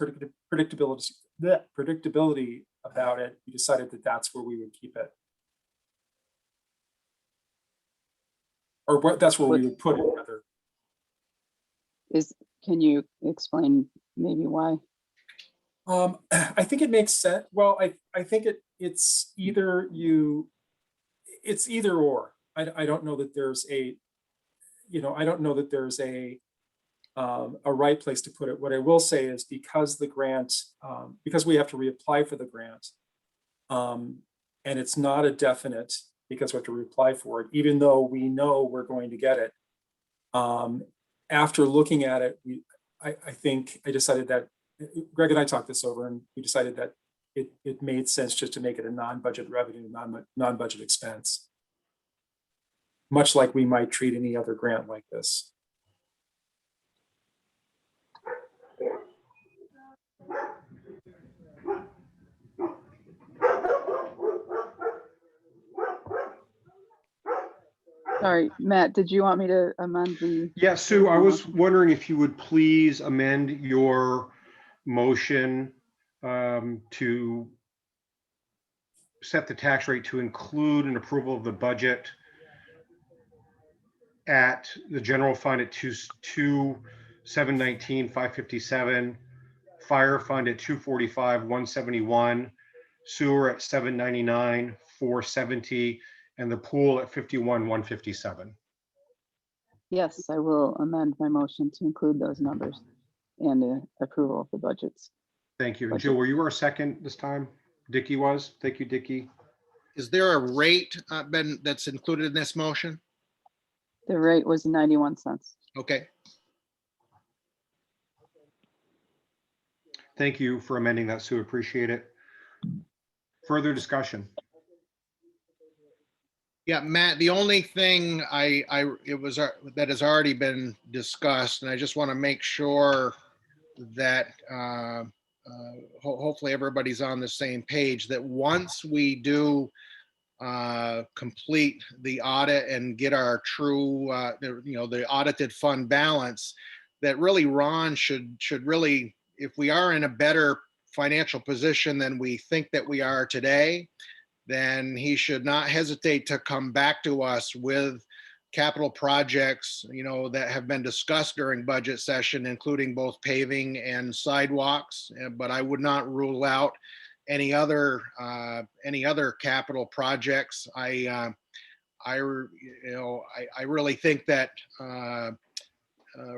predictability about it, we decided that that's where we would keep it. Or that's where we would put it, rather. Can you explain maybe why? I think it makes sense. Well, I think it's either or. I don't know that there's a, I don't know that there's a right place to put it. What I will say is because the grant, because we have to reapply for the grant, and it's not a definite because we have to reapply for it, even though we know we're going to get it. After looking at it, I think I decided that Greg and I talked this over, and we decided that it made sense just to make it a non-budget revenue, non-budget expense, much like we might treat any other grant like this. Sorry, Matt, did you want me to amend the? Yeah, Sue, I was wondering if you would please amend your motion to set the tax rate to include an approval of the budget at the general fund at 719,557, fire fund at 245,171, sewer at 799,470, and the pool at 51,157. Yes, I will amend my motion to include those numbers and the approval of the budgets. Thank you. And Jill, were you our second this time? Dickie was. Thank you, Dickie. Is there a rate that's included in this motion? The rate was 91 cents. Okay. Thank you for amending that, Sue. Appreciate it. Further discussion. Yeah, Matt, the only thing that has already been discussed, and I just want to make sure that hopefully everybody's on the same page, that once we do complete the audit and get our true, the audited fund balance, that really Ron should really, if we are in a better financial position than we think that we are today, then he should not hesitate to come back to us with capital projects, that have been discussed during budget session, including both paving and sidewalks. But I would not rule out any other capital projects. I really think that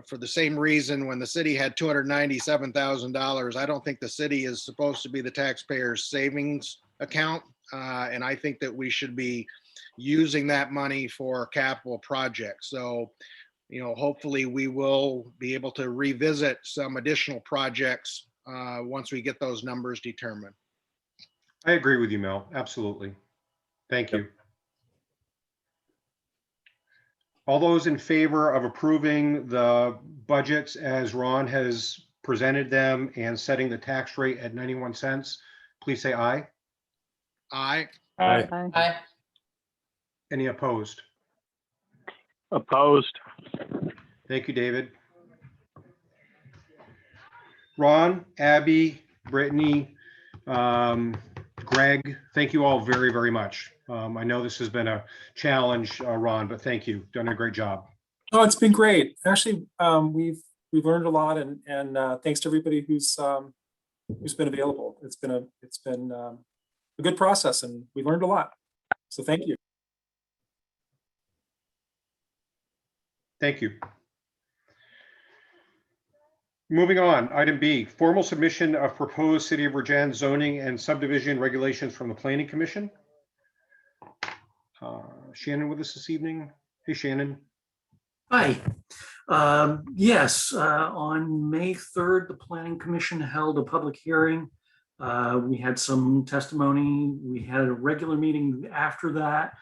for the same reason, when the city had $297,000, I don't think the city is supposed to be the taxpayer's savings account. And I think that we should be using that money for capital projects. So, hopefully we will be able to revisit some additional projects once we get those numbers determined. I agree with you, Mel. Absolutely. Thank you. All those in favor of approving the budgets as Ron has presented them and setting the tax rate at 91 cents, please say aye. Aye. Aye. Aye. Any opposed? Opposed. Thank you, David. Ron, Abby, Brittany, Greg, thank you all very, very much. I know this has been a challenge, Ron, but thank you. Done a great job. Oh, it's been great. Actually, we've learned a lot, and thanks to everybody who's been available. It's been a good process, and we learned a lot. So thank you. Thank you. Moving on, item B, formal submission of proposed City of Virgin zoning and subdivision regulations from the Planning Commission. Shannon with us this evening. Hey, Shannon. Hi. Yes, on May 3rd, the Planning Commission held a public hearing. We had some testimony. We had a regular meeting after that.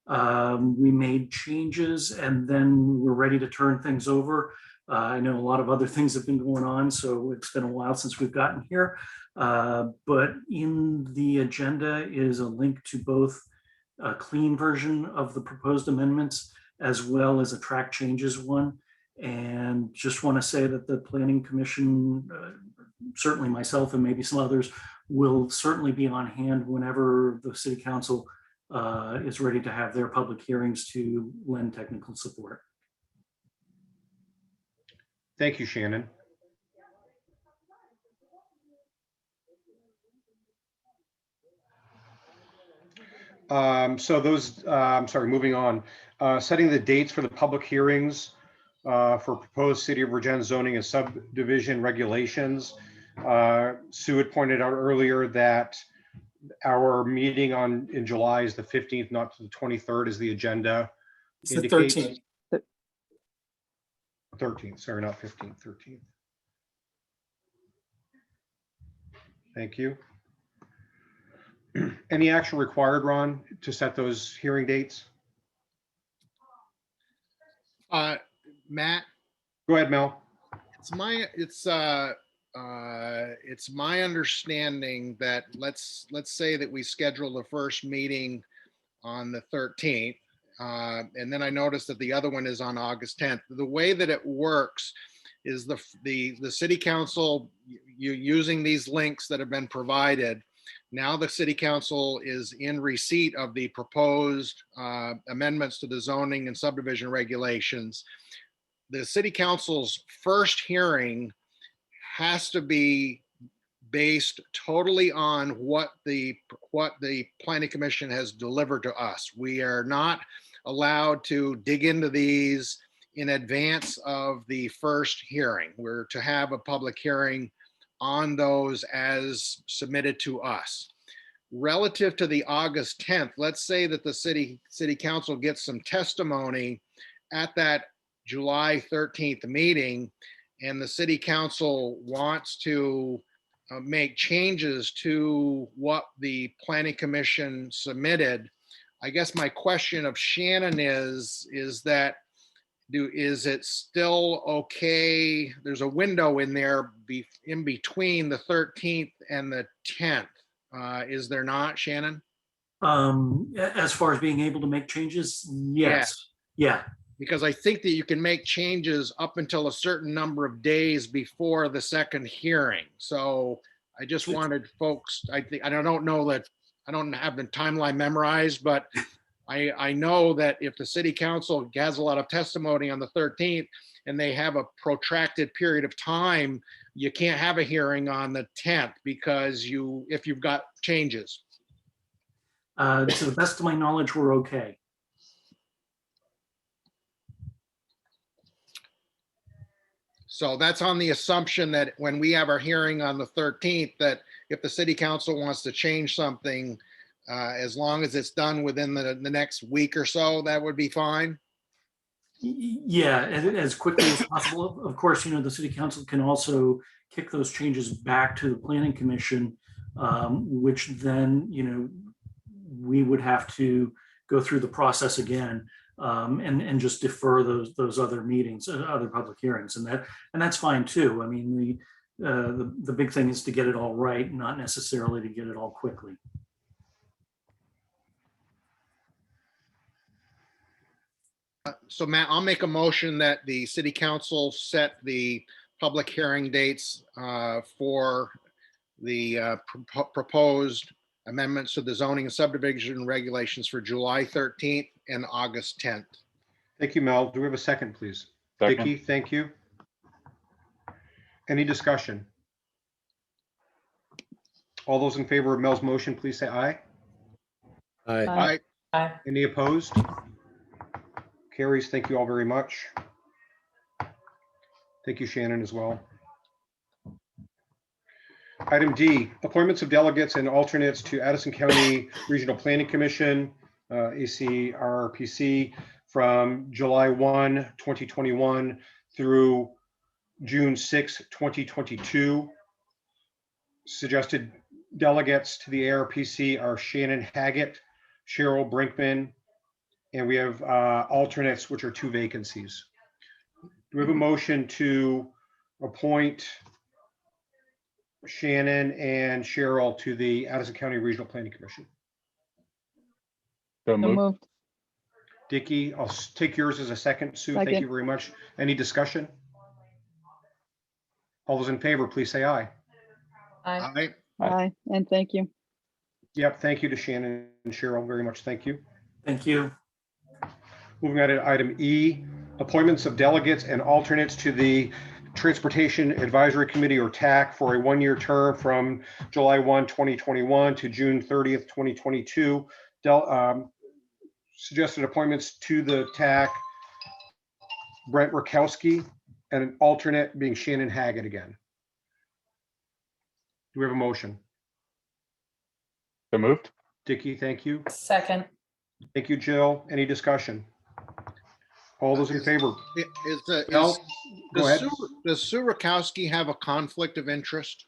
We made changes and then we're ready to turn things over. I know a lot of other things have been going on, so it's been a while since we've gotten here. But in the agenda is a link to both a clean version of the proposed amendments as well as a track changes one. And just want to say that the Planning Commission, certainly myself and maybe some others, will certainly be on hand whenever the City Council is ready to have their public hearings to lend technical support. Thank you, Shannon. So those, I'm sorry, moving on. Setting the dates for the public hearings for proposed City of Virgin zoning and subdivision regulations. Sue had pointed out earlier that our meeting in July is the 15th, not the 23rd, as the agenda It's the indicates. 13th. 13th, sorry, not 15th, 13th. Thank you. Any action required, Ron, to set those hearing dates? Matt, Go ahead, Mel. it's my understanding that let's say that we schedule the first meeting on the 13th. And then I noticed that the other one is on August 10th. The way that it works is the city council, using these links that have been provided. Now the city council is in receipt of the proposed amendments to the zoning and subdivision regulations. The city council's first hearing has to be based totally on what the Planning Commission has delivered to us. We are not allowed to dig into these in advance of the first hearing. We're to have a public hearing on those as submitted to us. Relative to the August 10th, let's say that the city council gets some testimony at that July 13th meeting, and the city council wants to make changes to what the Planning Commission submitted. I guess my question of Shannon is that is it still okay? There's a window in there in between the 13th and the 10th. Is there not, Shannon? As far as being able to make changes, yes. Yeah. Because I think that you can make changes up until a certain number of days before the second hearing. So I just wanted folks, I don't know that, I don't have the timeline memorized, but I know that if the city council has a lot of testimony on the 13th and they have a protracted period of time, you can't have a hearing on the 10th because if you've got changes. To the best of my knowledge, we're okay. So that's on the assumption that when we have our hearing on the 13th, that if the city council wants to change something, as long as it's done within the next week or so, that would be fine. Yeah, as quickly as possible. Of course, the city council can also kick those changes back to the planning commission, which then, we would have to go through the process again, and just defer those other meetings, other public hearings, and that's fine too. I mean, the big thing is to get it all right, not necessarily to get it all quickly. So Matt, I'll make a motion that the city council set the public hearing dates for the proposed amendments to the zoning and subdivision regulations for July 13th and August 10th. Thank you, Mel. Do we have a second, please? Second. Dicky, thank you. Any discussion? All those in favor of Mel's motion, please say aye. Aye. Aye. Aye. Any opposed? Carries. Thank you all very much. Thank you, Shannon, as well. Item D, appointments of delegates and alternates to Addison County Regional Planning Commission, ACRPC, from July 1, 2021 through June 6, 2022. Suggested delegates to the ARPC are Shannon Haggett, Cheryl Brinkman, and we have alternates, which are 2 vacancies. Do we have a motion to appoint Shannon and Cheryl to the Addison County Regional Planning Commission? So So moved. moved. Dicky, I'll take yours as a second. Sue, thank Second. you very much. Any discussion? All those in favor, please say aye. Aye. Aye, and thank you. Yep, thank you to Shannon and Cheryl very much. Thank you. Thank you. Moving on to item E, appointments of delegates and alternates to the Transportation Advisory Committee, or TAC, for a 1-year term from July 1, 2021 to June 30th, 2022. Suggested appointments to the TAC, Brent Rakowski, and an alternate being Shannon Haggett again. Do we have a motion? So moved. Dicky, thank you. Second. Thank you, Jill. Any discussion? All those in favor? Mel, go ahead. Does Sue Rakowski have a conflict of interest?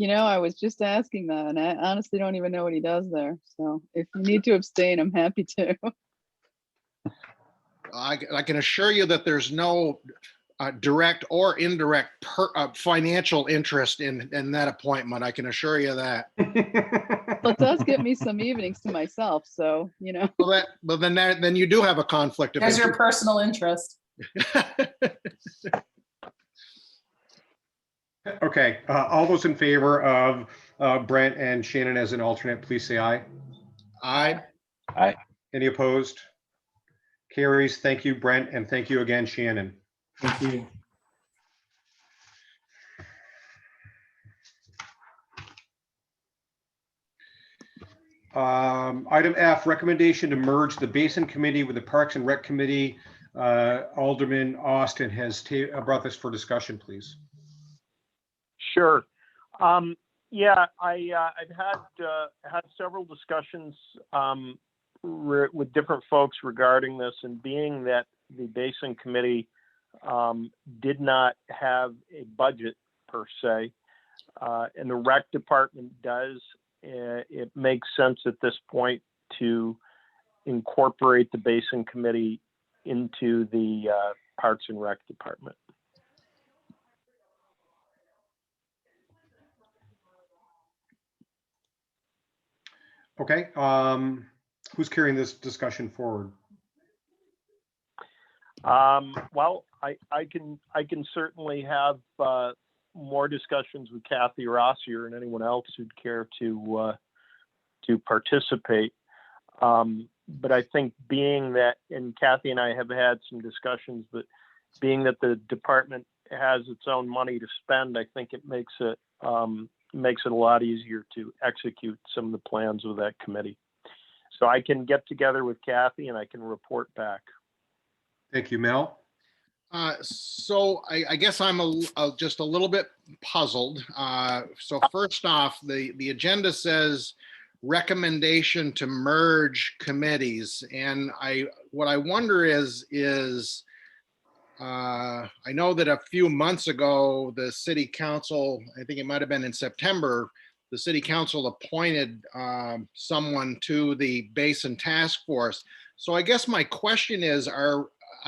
I was just asking that, and I honestly don't even know what he does there. So if you need to abstain, I'm happy to. I can assure you that there's no direct or indirect financial interest in that appointment. I can assure you that. Well, it does give me some evenings to myself, so, Well, then you do have a conflict of There's your interest. personal interest. Okay, all those in favor of Brent and Shannon as an alternate, please say aye. Aye. Aye. Any opposed? Carries. Thank you, Brent, and thank you again, Shannon. Thank you. Item F, recommendation to merge the Basin Committee with the Parks and Rec Committee. Alderman Austin has brought this for discussion, please. Sure. Yeah, I've had several discussions with different folks regarding this, and being that the Basin Committee did not have a budget per se, and the rec department does, it makes sense at this point to incorporate the Basin Committee into the Parks and Rec department. Okay, who's carrying this discussion forward? Well, I can certainly have more discussions with Kathy Rossier and anyone else who'd care to participate. But I think being that, and Kathy and I have had some discussions, but being that the department has its own money to spend, I think it makes it a lot easier to execute some of the plans with that committee. So I can get together with Kathy and I can report back. Thank you, Mel. So I guess I'm just a little bit puzzled. So first off, the agenda says recommendation to merge committees. And what I wonder is, I know that a few months ago, the city council, I think it might have been in September, the city council appointed someone to the Basin Task Force. So I guess my question is, I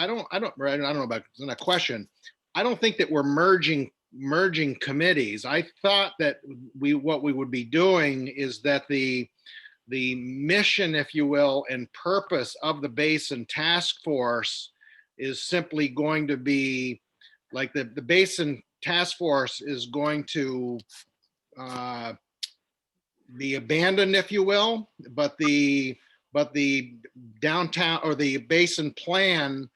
don't know about, it's not a question. I don't think that we're merging committees. I thought that what we would be doing is that the mission, if you will, and purpose of the Basin Task Force is simply going to be like the Basin Task Force is going to be abandoned, if you will, but the downtown or the Basin Plan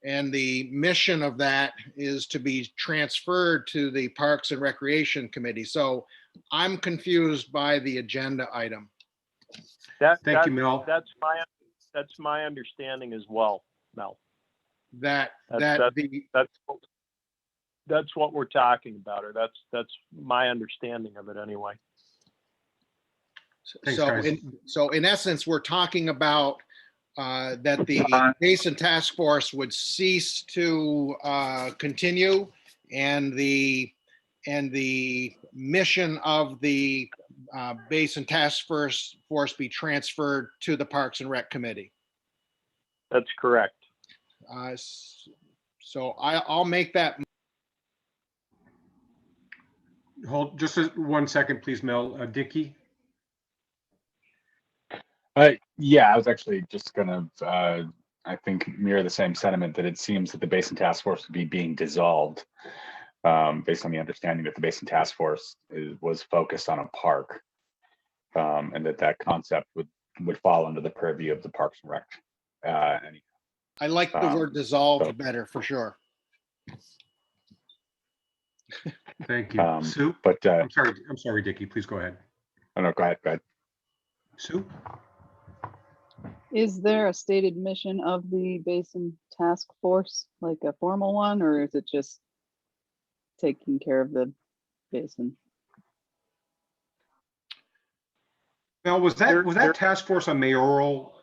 and the mission of that is to be transferred to the Parks and Recreation Committee. So I'm confused by the agenda item. Thank you, Mel. That's my understanding as well, Mel. That's what we're talking about, or that's my understanding of it anyway. Thanks, guys. So in essence, we're talking about that the Basin Task Force would cease to continue, and the mission of the Basin Task Force be transferred to the Parks and Rec Committee. That's correct. So I'll make that. Hold just 1 second, please, Mel. Dickie? Yeah, I was actually just gonna, I think, mirror the same sentiment that it seems that the Basin Task Force would be being dissolved, based on the understanding that the Basin Task Force was focused on a park, and that concept would fall under the purview of the Parks and Rec. I like the word dissolved better, for sure. Thank you. Sue? But I'm sorry, Dickie. Please go ahead. Oh, no, go ahead. Sue? Is there a stated mission of the Basin Task Force, like a formal one, or is it just taking care of the basin? Mel, was that task force a mayoral?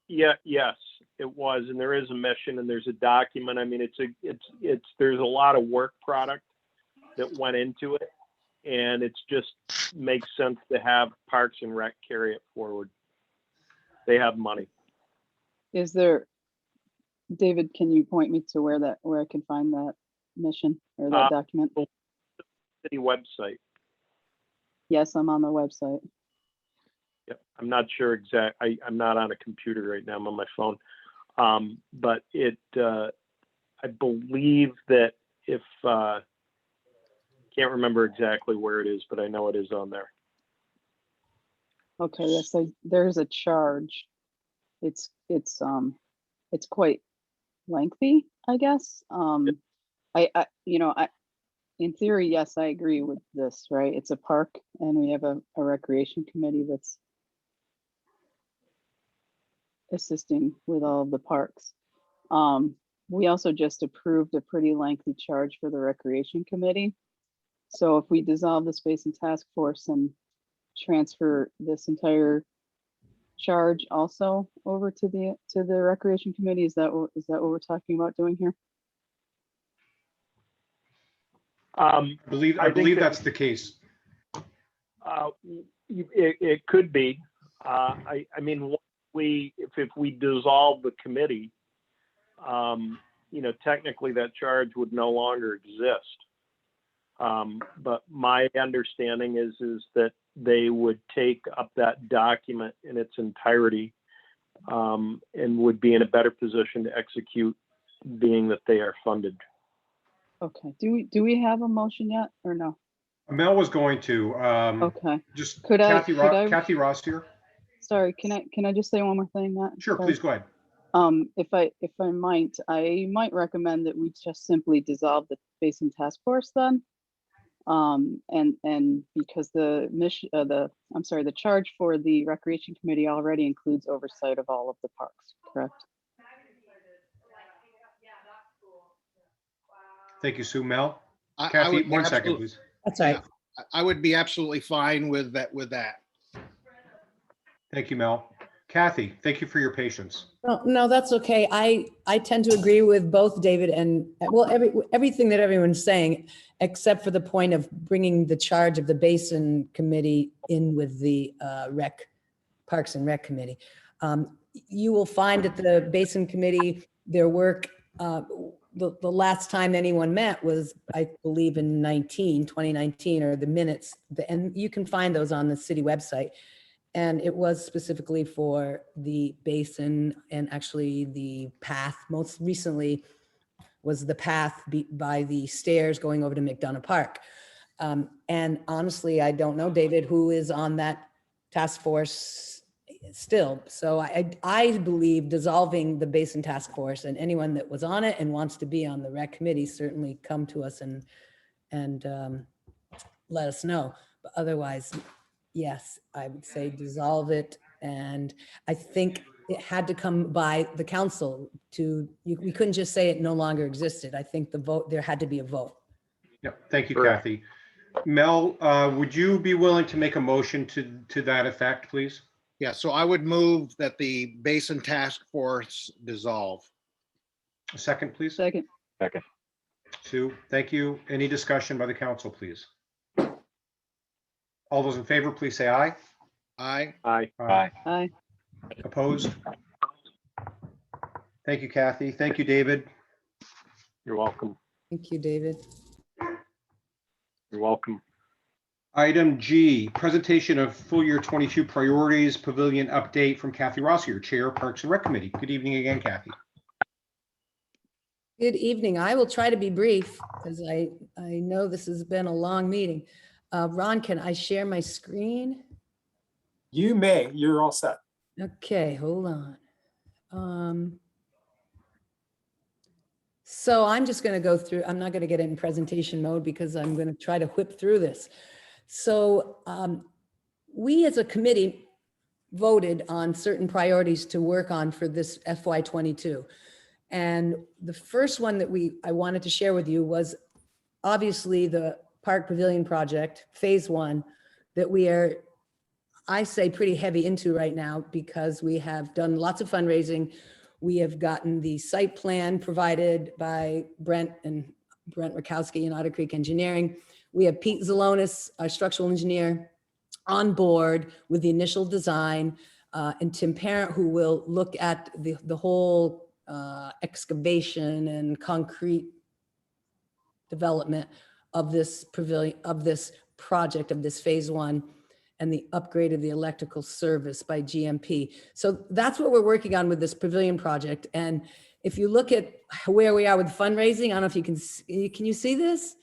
Yeah, yes, it was, and there is a mission and there's a document. I mean, there's a lot of work product that went into it, and it's just makes sense to have Parks and Rec carry it forward. They have money. Is there, David, can you point me to where I can find that mission or that document? City website. Yes, I'm on the website. Yep. I'm not sure I'm not on a computer right now. I'm on my phone. But I believe that if, can't remember exactly where it is, but I know it is on there. Okay, yes, there's a charge. It's quite lengthy, I guess. In theory, yes, I agree with this, right? It's a park and we have a recreation committee that's assisting with all of the parks. We also just approved a pretty lengthy charge for the recreation committee. So if we dissolve the Space and Task Force and transfer this entire charge also over to the recreation committee, is that what we're talking about doing here? I believe that's the case. It could be. I mean, if we dissolve the committee, technically that charge would no longer exist. But my understanding is that they would take up that document in its entirety, and would be in a better position to execute, being that they are funded. Okay. Do we have a motion yet or no? Mel was going to. Okay. Just Kathy Ross here. Sorry, can I just say one more thing, Matt? Sure, Sorry. please go ahead. If I might recommend that we just simply dissolve the Basin Task Force then. And because the mission, the charge for the Recreation Committee already includes oversight of all of the parks, correct? Thank you, Sue. Mel? I Kathy, would 1 second, please. That's right. I would be absolutely fine with that. Thank you, Mel. Kathy, thank you for your patience. No, that's okay. I tend to agree with both David and, well, everything that everyone's saying, except for the point of bringing the charge of the Basin Committee in with the Parks and Rec Committee. You will find at the Basin Committee, their work, the last time anyone met was, I believe, in 2019, or the minutes, and you can find those on the city website. And it was specifically for the basin and actually the path. Most recently was the path by the stairs going over to McDonough Park. And honestly, I don't know, David, who is on that task force still. So I believe dissolving the Basin Task Force, and anyone that was on it and wants to be on the rec committee, certainly come to us and let us know. But otherwise, yes, I would say dissolve it. And I think it had to come by the council we couldn't just say it no longer existed. I think there had to be a vote. Yep. Thank you, Correct. Kathy. Mel, would you be willing to make a motion to that effect, please? Yeah, so I would move that the Basin Task Force dissolve. A second, please. Second. Second. Sue, thank you. Any discussion by the council, please? All those in favor, please say aye. Aye. Aye. Aye. Aye. Opposed? Thank you, Kathy. Thank you, David. You're welcome. Thank you, David. You're welcome. Item G, presentation of full year 22 priorities, pavilion update from Kathy Rossier, Chair, Parks and Rec Committee. Good evening again, Kathy. Good evening. I will try to be brief because I know this has been a long meeting. Ron, can I share my screen? You may, you're all set. Okay, hold on. So I'm just going to go through, I'm not going to get in presentation mode because I'm going to try to whip through this. So we as a committee voted on certain priorities to work on for this FY22. And the first one that I wanted to share with you was obviously the Park Pavilion project, phase 1, that we are, I say, pretty heavy into right now because we have done lots of fundraising. We have gotten the site plan provided by Brent Rakowski and Otter Creek Engineering. We have Pete Zalonis, our structural engineer, on board with the initial design, and Tim Parent, who will look at the whole excavation and concrete development of this pavilion, of this project, of this phase 1, and the upgrade of the electrical service by GMP. So that's what we're working on with this pavilion project. And if you look at where we are with fundraising, I don't know if you can you see this?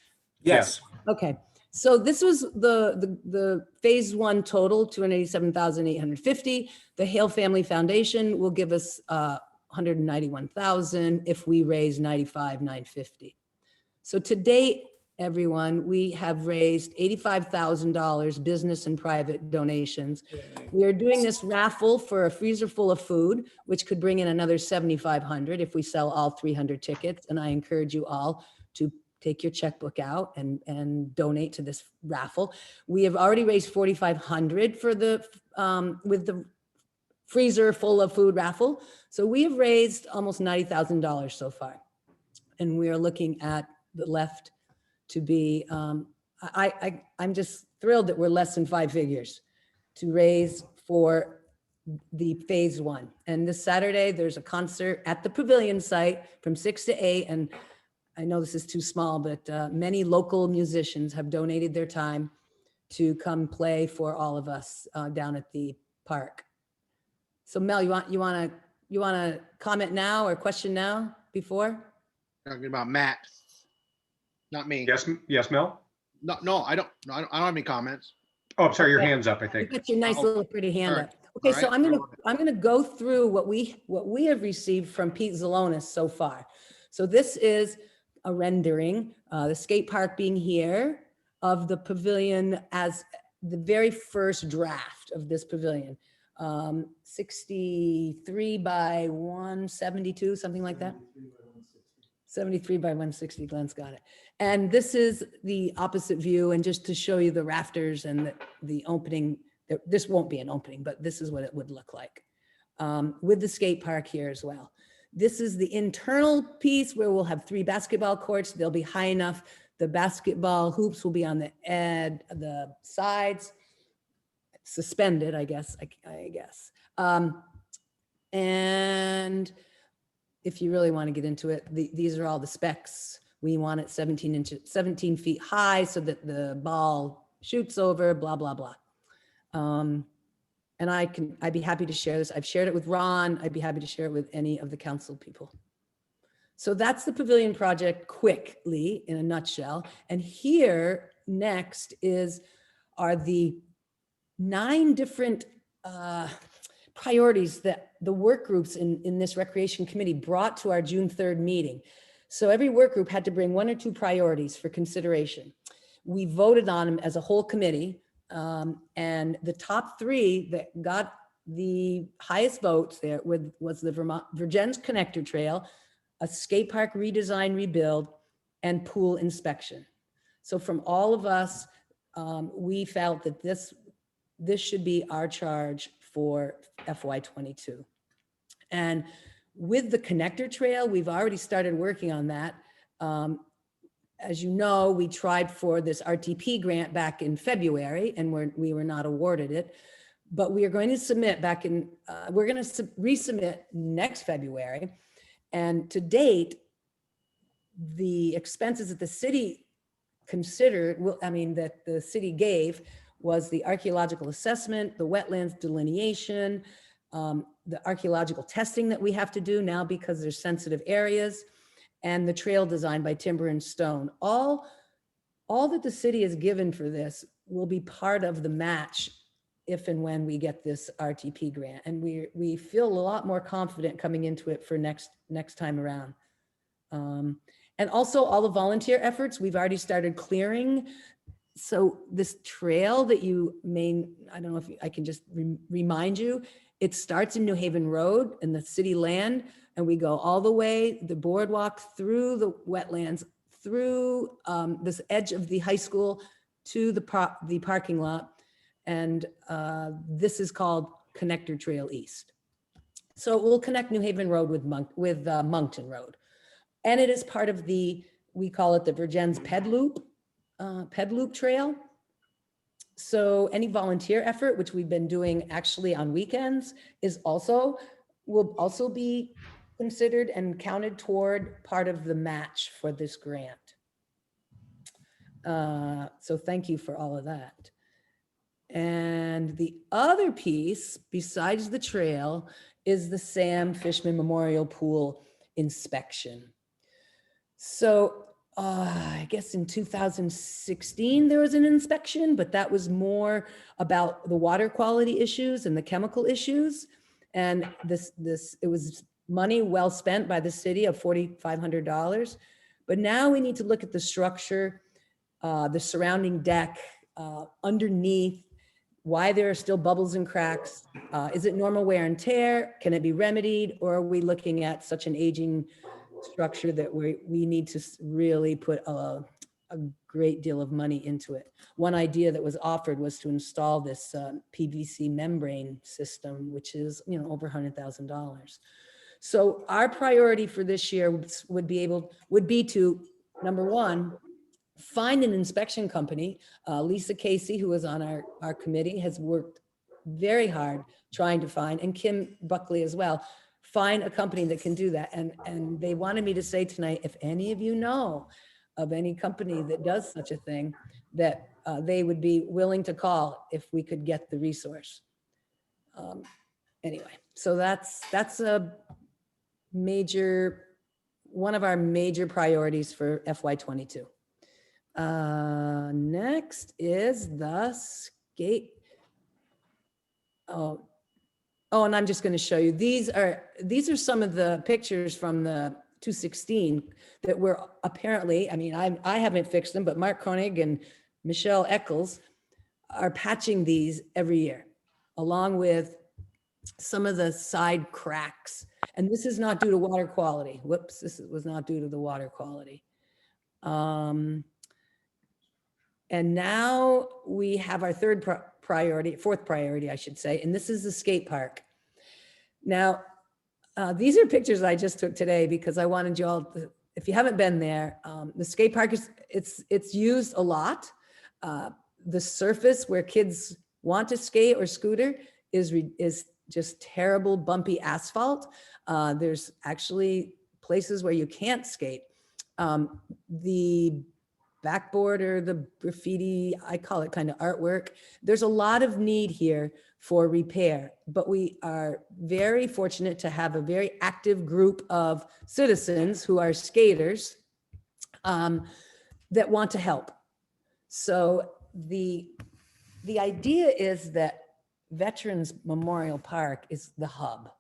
Yes. Okay. So this was the phase 1 total, 287,850. The Hale Family Foundation will give us 191,000 if we raise 95,950. So to date, everyone, we have raised $85,000 business and private donations. We are doing this raffle for a freezer full of food, which could bring in another 7,500 if we sell all 300 tickets. And I encourage you all to take your checkbook out and donate to this raffle. We have already raised 4,500 for the with the freezer full of food raffle. So we have raised almost $90,000 so far. And we are looking at the left to be, I'm just thrilled that we're less than 5 figures to raise for the phase 1. And this Saturday, there's a concert at the Pavilion site from 6 to 8. And I know this is too small, but many local musicians have donated their time to come play for all of us down at the park. So Mel, you want to comment now or question now before? Talking about Matt, not me. Yes, Mel? No, I don't have any comments. Oh, I'm sorry, your Okay. hand's up, I You think. got your nice little pretty hand All right. up. Okay, All so right. I'm gonna go through what we have received from Pete Zalonis so far. So this is a rendering, the skate park being here, of the pavilion as the very first draft of this pavilion. 63 by 172, something like that. 73 by 160, Glenn's got it. And this is the opposite view, and just to show you the rafters and the opening This won't be an opening, but this is what it would look like. With the skate park here as well. This is the internal piece where we'll have 3 basketball courts. They'll be high enough. The basketball hoops will be on the sides, suspended, I guess. And if you really want to get into it, these are all the specs. We want it 17 feet high so that the ball shoots over, blah, blah, blah. And I'd be happy to share this. I've shared it with Ron. I'd be happy to share it with any of the council people. So that's the pavilion project quickly in a nutshell. And here next are the 9 different priorities that the work groups in this recreation committee brought to our June 3rd meeting. So every work group had to bring 1 or 2 priorities for consideration. We voted on them as a whole committee. And the top 3 that got the highest votes there was the Virgins Connector Trail, a skate park redesign, rebuild, and pool inspection. So from all of us, we felt that this should be our charge for FY22. And with the Connector Trail, we've already started working on that. As you know, we tried for this RTP grant back in February and we were not awarded it, but we are going to submit we're going to resubmit next February. And to date, the expenses that the city considered, that the city gave was the archaeological assessment, the wetlands delineation, the archaeological testing that we have to do now because there's sensitive areas, and the trail design by Timber and Stone. All that the city has given for this will be part of the match if and when we get this RTP grant. And we feel a lot more confident coming into it for next time around. And also all the volunteer efforts, we've already started clearing. So this trail that I don't know if I can just remind you, it starts in New Haven Road in the city land, and we go all the way, the boardwalk through the wetlands, through this edge of the high school to the parking lot. And this is called Connector Trail East. So it will connect New Haven Road with Moncton Road. And it is part of we call it the Virgins Ped Loop Trail. So any volunteer effort, which we've been doing actually on weekends, will also be considered and counted toward part of the match for this grant. So thank you for all of that. And the other piece, besides the trail, is the Sam Fishman Memorial Pool inspection. So I guess in 2016, there was an inspection, but that was more about the water quality issues and the chemical issues. And it was money well spent by the city of $4,500. But now we need to look at the structure, the surrounding deck, underneath, why there are still bubbles and cracks. Is it normal wear and tear? Can it be remedied? Or are we looking at such an aging structure that we need to really put a great deal of money into it? One idea that was offered was to install this PVC membrane system, which is over $100,000. So our priority for this year would be to, number one, find an inspection company. Lisa Casey, who is on our committee, has worked very hard trying to find, and Kim Buckley as well, find a company that can do that. And they wanted me to say tonight, if any of you know of any company that does such a thing, that they would be willing to call if we could get the resource. Anyway, so that's one of our major priorities for FY22. Next is the skate. Oh, and I'm just going to show you. These are some of the pictures from the 216 that were apparently, I haven't fixed them, but Mark Koenig and Michelle Eccles are patching these every year, along with some of the side cracks. And this is not due to water quality. Whoops, this was not due to the water quality. And now we have our third priority, fourth priority, I should say, and this is the skate park. Now, these are pictures I just took today because I wanted you all to, if you haven't been there, the skate park is, it's used a lot. The surface where kids want to skate or scooter is just terrible, bumpy asphalt. There's actually places where you can't skate. The backboard or the graffiti, I call it kind of artwork. There's a lot of need here for repair, but we are very fortunate to have a very active group of citizens who are skaters that want to help. So the idea is that Veterans Memorial Park is the hub.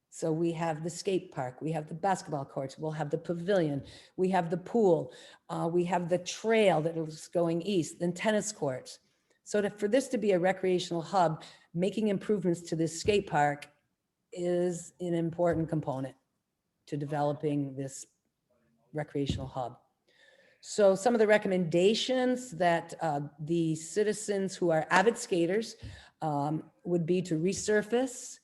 So we have the skate park, we have the basketball courts, we'll have the pavilion, we have the pool, we have the trail that is going east, then tennis courts. So for this to be a recreational hub, making improvements to this skate park is an important component to developing this recreational hub. So some of the recommendations that the citizens who are avid skaters would be to resurface.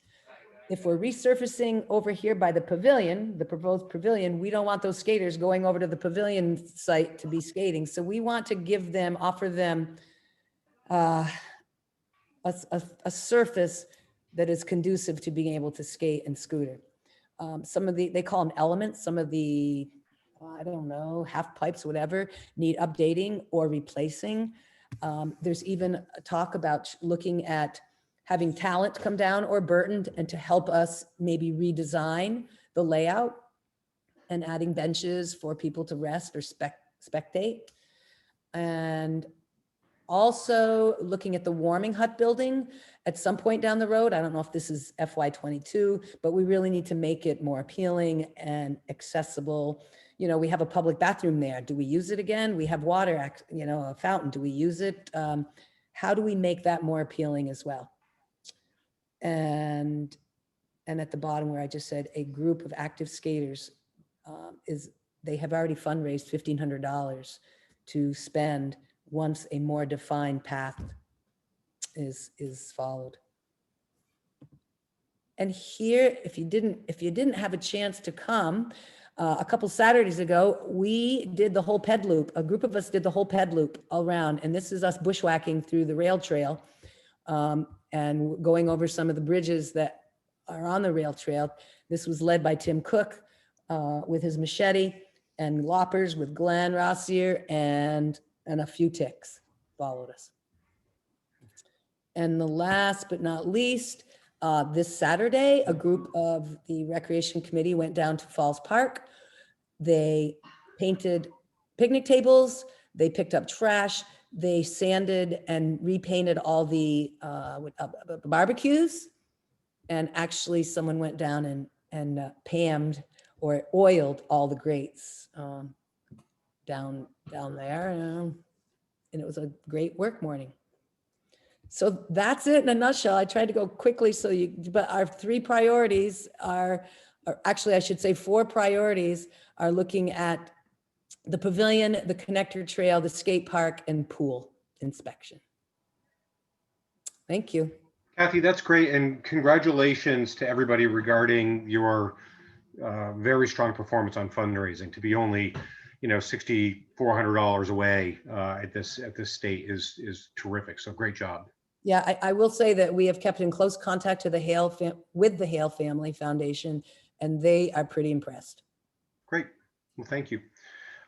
If we're resurfacing over here by the pavilion, the proposed pavilion, we don't want those skaters going over to the pavilion site to be skating. So we want to give them, offer them a surface that is conducive to being able to skate and scooter. Some of the, they call them elements, some of the, I don't know, half pipes, whatever, need updating or replacing. There's even a talk about looking at having talent come down or Burton and to help us maybe redesign the layout and adding benches for people to rest or spectate. And also looking at the warming hut building at some point down the road. I don't know if this is FY22, but we really need to make it more appealing and accessible. You know, we have a public bathroom there. Do we use it again? We have water, you know, a fountain. Do we use it? How do we make that more appealing as well? And at the bottom where I just said a group of active skaters they have already fundraised $1,500 to spend once a more defined path is followed. And here, if you didn't have a chance to come, a couple Saturdays ago, we did the whole ped loop. A group of us did the whole ped loop all around, and this is us bushwhacking through the rail trail. And going over some of the bridges that are on the rail trail. This was led by Tim Cook with his machete, and loppers with Glenn Rossier, and a few ticks followed us. And the last but not least, this Saturday, a group of the Recreation Committee went down to Falls Park. They painted picnic tables, they picked up trash, they sanded and repainted all the barbecues. And actually someone went down and pammed or oiled all the grates down there. And it was a great work morning. So that's it in a nutshell. I tried to go quickly but our three priorities are actually, I should say 4 priorities are looking at the pavilion, the connector trail, the skate park, and pool inspection. Thank you. Kathy, that's great. And congratulations to everybody regarding your very strong performance on fundraising. To be only, $6,400 away at this state is terrific. So great job. Yeah, I will say that we have kept in close contact with the Hale Family Foundation, and they are pretty impressed. Great. Well, thank you.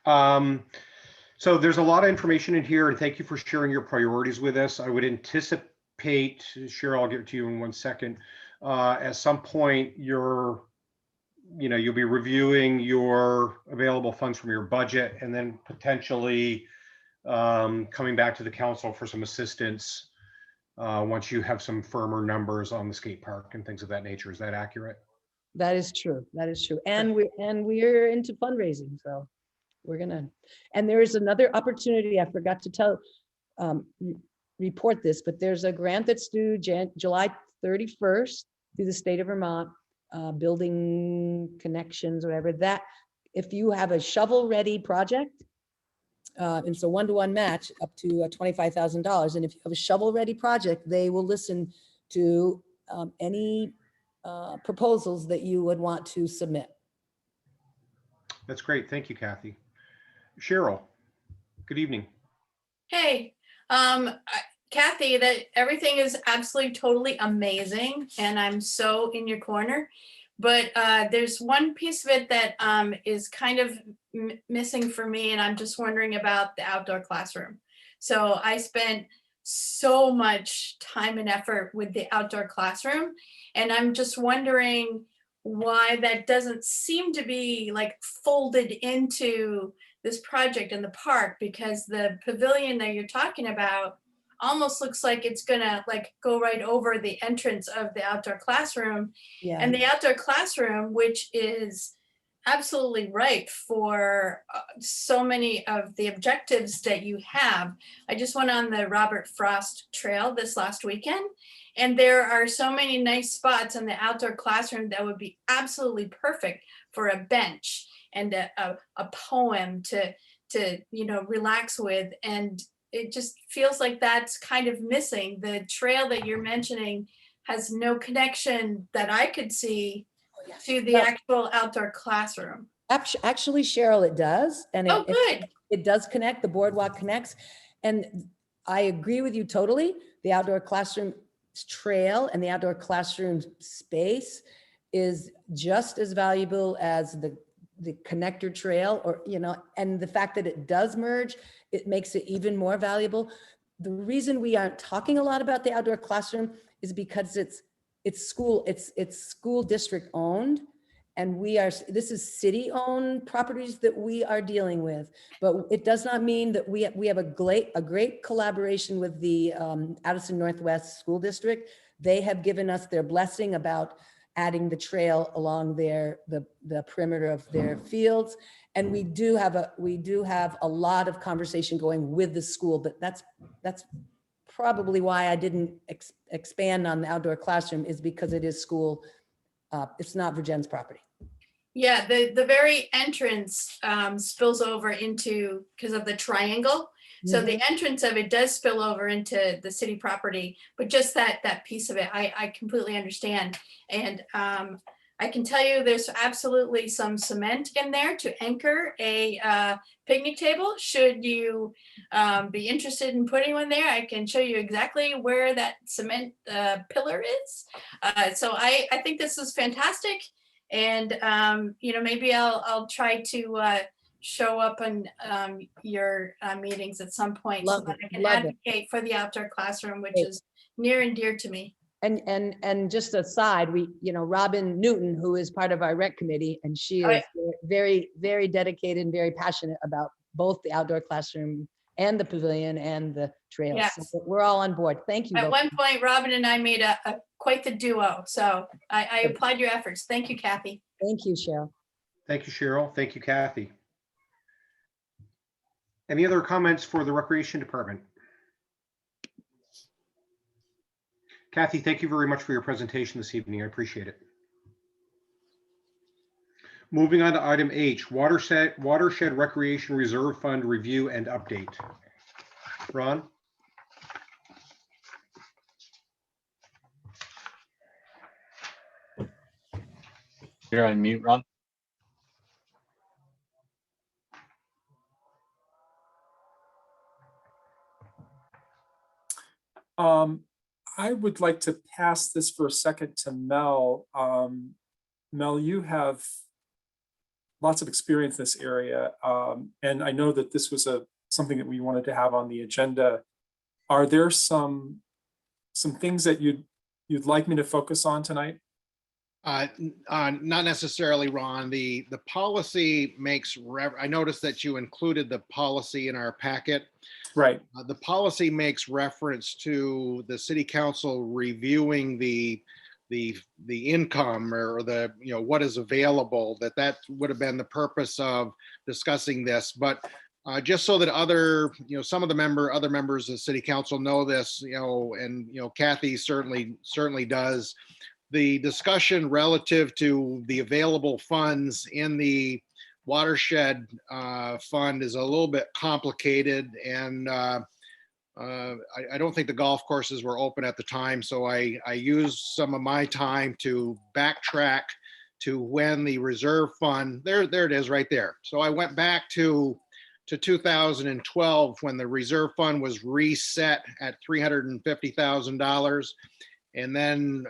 So there's a lot of information in here, and thank you for sharing your priorities with us. I would anticipate, Cheryl, I'll give it to you in 1 second. At some point, you'll be reviewing your available funds from your budget, and then potentially coming back to the council for some assistance once you have some firmer numbers on the skate park and things of that nature. Is that accurate? That is true. That is true. And we're into fundraising, so we're gonna. And there is another opportunity. I forgot to report this, but there's a grant that's due July 31st through the state of Vermont, building connections, whatever that. If you have a shovel-ready project, it's a one-to-one match up to $25,000. And if you have a shovel-ready project, they will listen to any proposals that you would want to submit. That's great. Thank you, Kathy. Cheryl, good evening. Hey, Kathy, that everything is absolutely totally amazing, and I'm so in your corner. But there's one piece of it that is kind of missing for me, and I'm just wondering about the outdoor classroom. So I spent so much time and effort with the outdoor classroom, and I'm just wondering why that doesn't seem to be like folded into this project in the park, because the pavilion that you're talking about almost looks like it's gonna like go right over the entrance of the outdoor classroom. Yeah. And the outdoor classroom, which is absolutely right for so many of the objectives that you have. I just went on the Robert Frost Trail this last weekend, and there are so many nice spots in the outdoor classroom that would be absolutely perfect for a bench and a poem to relax with. And it just feels like that's kind of missing. The trail that you're mentioning has no connection that I could see to the actual outdoor classroom. Actually, Cheryl, it does. And Oh, good. It does connect, the boardwalk connects. And I agree with you totally. The outdoor classroom trail and the outdoor classroom space is just as valuable as the connector trail, or, and the fact that it does merge, it makes it even more valuable. The reason we aren't talking a lot about the outdoor classroom is because it's school district owned, and this is city owned properties that we are dealing with. But it does not mean that we have a great collaboration with the Addison Northwest School District. They have given us their blessing about adding the trail along the perimeter of their fields. And we do have a lot of conversation going with the school, but that's probably why I didn't expand on the outdoor classroom, is because it is school. It's not Virgin's property. Yeah, the very entrance spills over into, because of the triangle. So the entrance of it does spill over into the city property, but just that piece of it, I completely understand. And I can tell you there's absolutely some cement in there to anchor a picnic table. Should you be interested in putting one there, I can show you exactly where that cement pillar is. So I think this is fantastic. And, maybe I'll try to show up on your meetings at some point so that I can advocate for the outdoor classroom, which is near and dear to me. And just aside, Robin Newton, who is part of our rec committee, and she is very, very dedicated and very passionate about both the outdoor classroom and the pavilion and the trails. Yes. So we're all on board. Thank you. At one point, Robin and I made a quite the duo. So I applaud your efforts. Thank you, Kathy. Thank you, Cheryl. Thank you, Cheryl. Thank you, Kathy. Any other comments for the Recreation Department? Kathy, thank you very much for your presentation this evening. I appreciate it. Moving on to item H, Watershed Recreation Reserve Fund Review and Update. Ron? You're on mute, Ron. I would like to pass this for a second to Mel. Mel, you have lots of experience in this area, and I know that this was something that we wanted to have on the agenda. Are there some things that you'd like me to focus on tonight? Not necessarily, Ron. The policy makes I noticed that you included the policy in our packet. Right. The policy makes reference to the city council reviewing the income, or the what is available. That would have been the purpose of discussing this. But just so that some of the other members of the city council know this, and Kathy certainly does. The discussion relative to the available funds in the watershed fund is a little bit complicated, and I don't think the golf courses were open at the time, so I used some of my time to backtrack to when the reserve fund, there it is right there. So I went back to 2012 when the reserve fund was reset at $350,000. And then,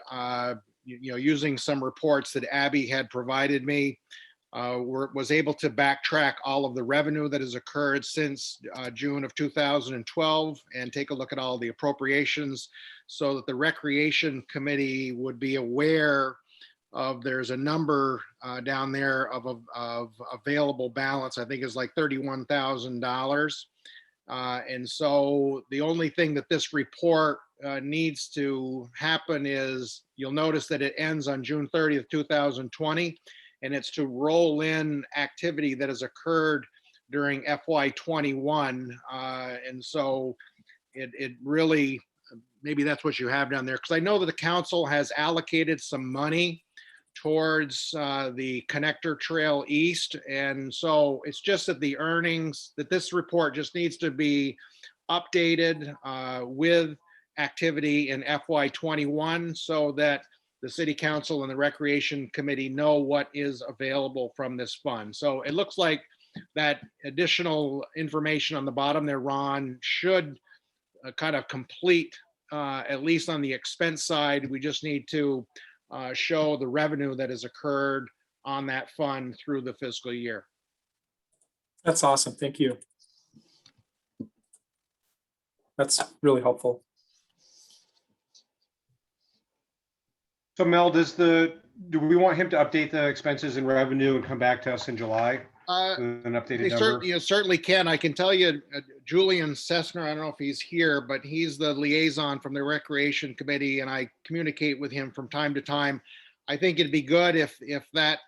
using some reports that Abby had provided me, was able to backtrack all of the revenue that has occurred since June of 2012 and take a look at all the appropriations so that the Recreation Committee would be aware of, there's a number down there of available balance, I think is like $31,000. And so the only thing that this report needs to happen is, you'll notice that it ends on June 30th, 2020, and it's to roll in activity that has occurred during FY21. And so it really, maybe that's what you have down there, because I know that the council has allocated some money towards the connector trail east. And so it's just that the earnings, that this report just needs to be updated with activity in FY21 so that the city council and the recreation committee know what is available from this fund. So it looks like that additional information on the bottom there, Ron, should kind of complete, at least on the expense side. We just need to show the revenue that has occurred on that fund through the fiscal year. That's awesome. Thank you. That's really helpful. So Mel, do we want him to update the expenses and revenue and come back to us in July with an updated number? You certainly can. I can tell you, Julian Sessner, I don't know if he's here, but he's the liaison from the Recreation Committee, and I communicate with him from time to time. I think it'd be good if that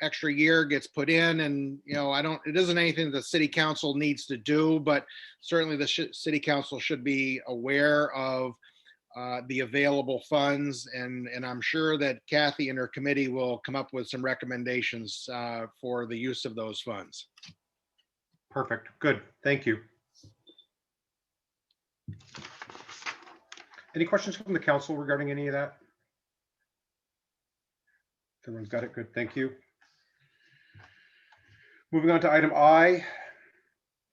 extra year gets put in, and it isn't anything the city council needs to do, but certainly the city council should be aware of the available funds, and I'm sure that Kathy and her committee will come up with some recommendations for the use of those funds. Perfect. Good. Thank you. Any questions from the council regarding any of that? Everyone's got it. Good. Thank you. Moving on to item I,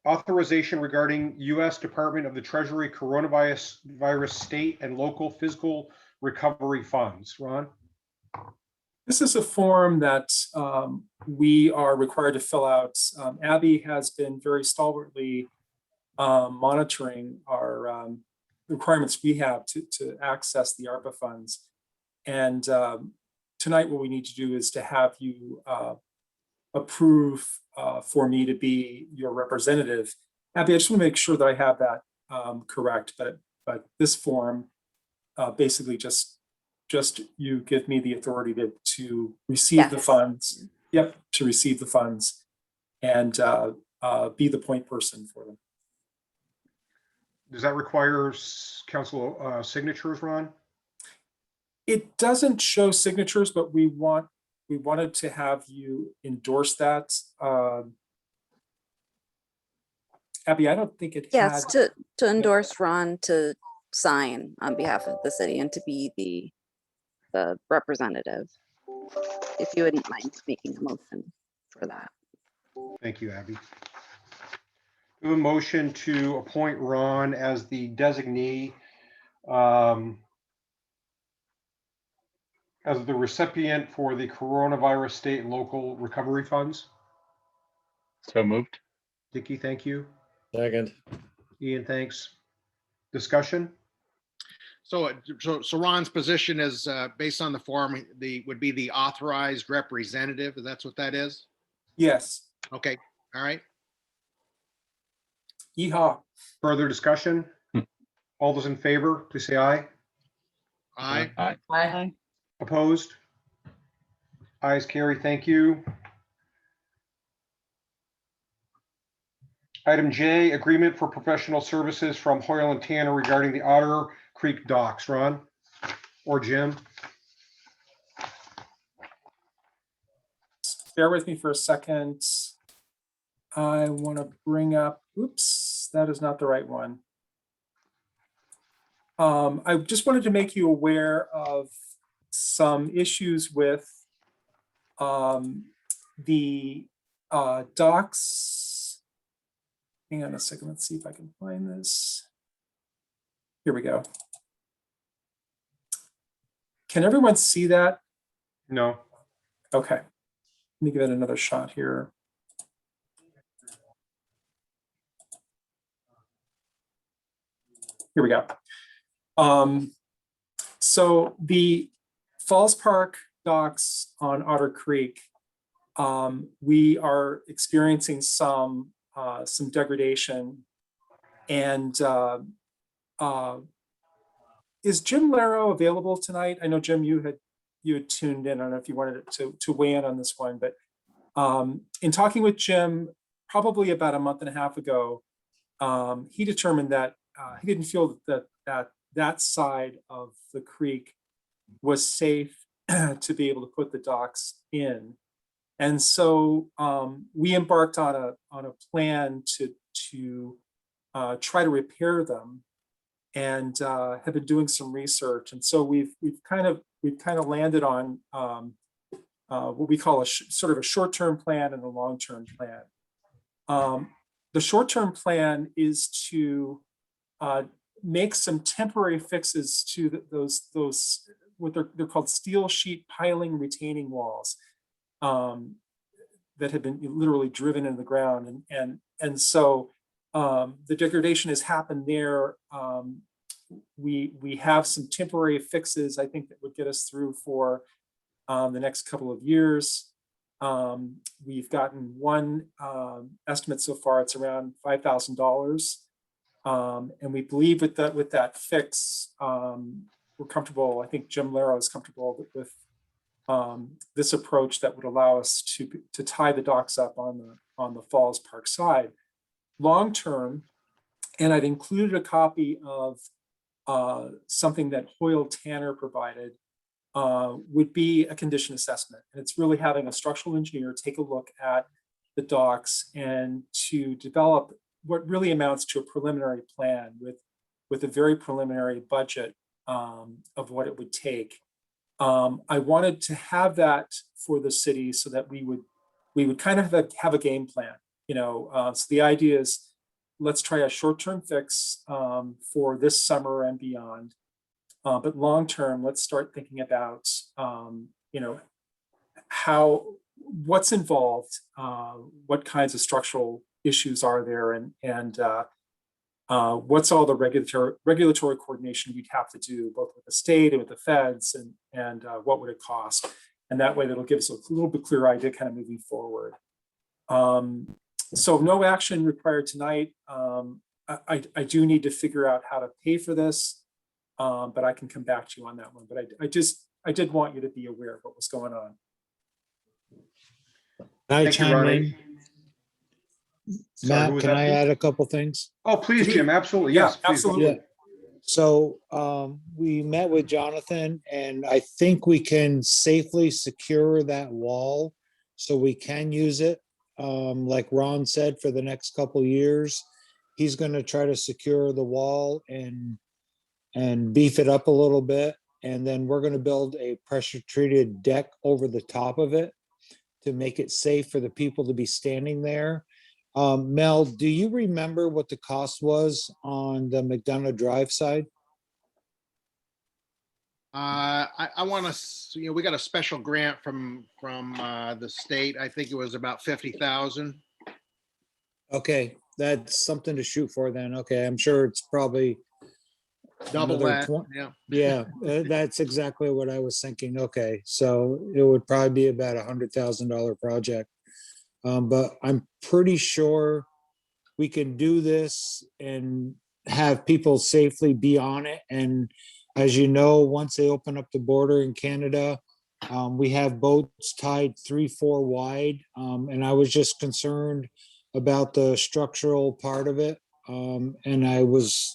authorization regarding U.S. Department of the Treasury coronavirus state and local fiscal recovery funds. Ron? This is a form that we are required to fill out. Abby has been very stalwartly monitoring our requirements we have to access the ARPA funds. And tonight what we need to do is to have you approve for me to be your representative. Abby, I just want to make sure that I have that correct, but this form basically just you give me the authority to receive the funds. Yep, to receive the funds and be the point person for them. Does that require council signatures, Ron? It doesn't show signatures, but we wanted to have you endorse that. Abby, I don't think it Yes, had... to endorse Ron to sign on behalf of the city and to be the representative. If you wouldn't mind making a motion for that. Thank you, Abby. We have a motion to appoint Ron as the designee as the recipient for the coronavirus state and local recovery funds. So moved. Dickie, thank you. Second. Ian, thanks. Discussion? So Ron's position is based on the form, would be the authorized representative. That's what that is? Yes. Okay. All right. Yeehaw. Further discussion? All those in favor, please say aye. Aye. Aye. Aye. Opposed? Ayes carry. Thank you. Item J, agreement for professional services from Hoyle and Tanner regarding the Otter Creek docks. Ron or Jim? bear with me for a second. I want to bring up, oops, that is not the right one. I just wanted to make you aware of some issues with the docs. Hang on a second, let's see if I can find this. Here we go. Can everyone see that? No. Okay, let me give it another shot here. Here we go. So the Falls Park docks on Otter Creek, we are experiencing some degradation. And is Jim Laro available tonight? I know Jim, you had tuned in. I don't know if you wanted to weigh in on this one, but in talking with Jim, probably about a month and a half ago, he determined that he didn't feel that side of the creek was safe to be able to put the docks in. And so we embarked on a plan to try to repair them, and have been doing some research. And so we've kind of landed on what we call sort of a short-term plan and a long-term plan. The short-term plan is to make some temporary fixes to those what they're called steel sheet piling retaining walls that have been literally driven into the ground, and so the degradation has happened there. We have some temporary fixes, I think, that would get us through for the next couple of years. We've gotten one estimate so far. It's around $5,000. And we believe with that fix, we're comfortable. I think Jim Laro is comfortable with this approach that would allow us to tie the docks up on the Falls Park side. Long term, and I've included a copy of something that Hoyle Tanner provided, would be a condition assessment. And it's really having a structural engineer take a look at the docks and to develop what really amounts to a preliminary plan with a very preliminary budget of what it would take. I wanted to have that for the city so that we would kind of have a game plan, so the idea is, let's try a short-term fix for this summer and beyond. But long-term, let's start thinking about, what's involved, what kinds of structural issues are there, and what's all the regulatory coordination we'd have to do, both with the state and with the feds, and what would it cost? And that way, that'll give us a little bit clearer idea kind of moving forward. So no action required tonight. I do need to figure out how to pay for this, but I can come back to you on that one. But I did want you to be aware of what was going on. Thank you, Ronnie. Matt, can I add a couple things? Oh, please, Jim. Absolutely. Yes, yeah, absolutely. Yeah. So we met with Jonathan, and I think we can safely secure that wall so we can use it. Like Ron said, for the next couple of years, he's going to try to secure the wall and beef it up a little bit. And then we're going to build a pressure treated deck over the top of it to make it safe for the people to be standing there. Mel, do you remember what the cost was on the McDonough Drive side? I want to, we got a special grant from the state. I think it was about 50,000. Okay, that's something to shoot for then. Okay, I'm sure it's probably Double that. Yeah. Yeah, that's exactly what I was thinking. Okay, so it would probably be about $100,000 project. But I'm pretty sure we can do this and have people safely be on it. And as you know, once they open up the border in Canada, we have boats tied 3-4 wide. And I was just concerned about the structural part of it. And I was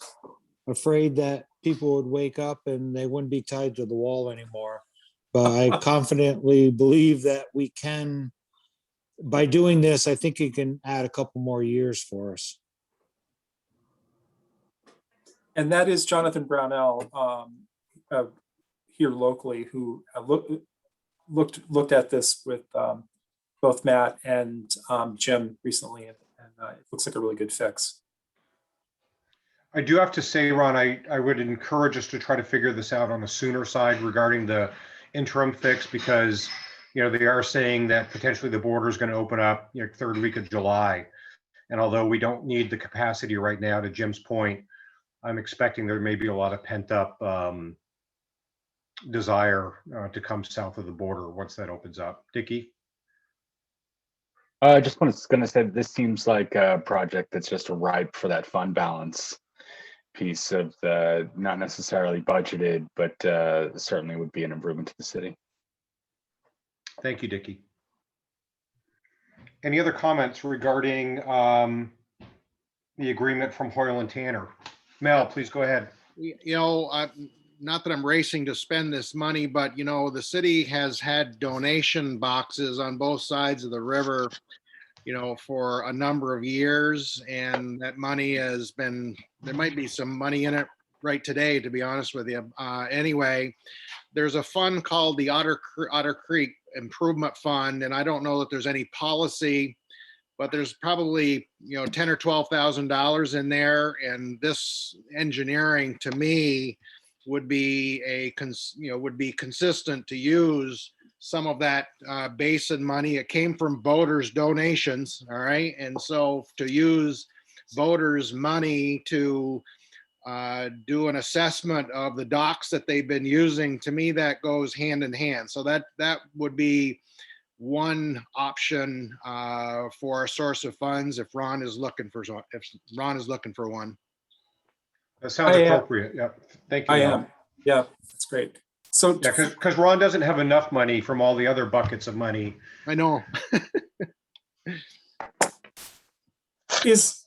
afraid that people would wake up and they wouldn't be tied to the wall anymore. But I confidently believe that we can by doing this, I think it can add a couple more years for us. And that is Jonathan Brownell here locally, who looked at this with both Matt and Jim recently, and it looks like a really good fix. I do have to say, Ron, I would encourage us to try to figure this out on the sooner side regarding the interim fix, because, you know, they are saying that potentially the border is going to open up, you know, third week of July. And although we don't need the capacity right now, to Jim's point, I'm expecting there may be a lot of pent up desire to come south of the border once that opens up. Dickie? I just was going to say, this seems like a project that's just ripe for that fund balance piece of the, not necessarily budgeted, but certainly would be an improvement to the city. Thank you, Dickie. Any other comments regarding the agreement from Hoyle and Tanner? Mel, please go ahead. You know, not that I'm racing to spend this money, but you know, the city has had donation boxes on both sides of the river, you know, for a number of years, and that money has been, there might be some money in it right today, to be honest with you. Anyway, there's a fund called the Otter Creek Improvement Fund, and I don't know that there's any policy, but there's probably, you know, $10,000 or $12,000 in there, and this engineering to me would be would be consistent to use some of that basin money. It came from voters' donations, all right, and so to use voters' money to do an assessment of the docks that they've been using, to me that goes hand in hand. So that would be one option for a source of funds if Ron is looking for one. That sounds appropriate. Yeah, thank you. I am. Yeah, that's great. So yeah, because Ron doesn't have enough money from all the other buckets of money. I know. Is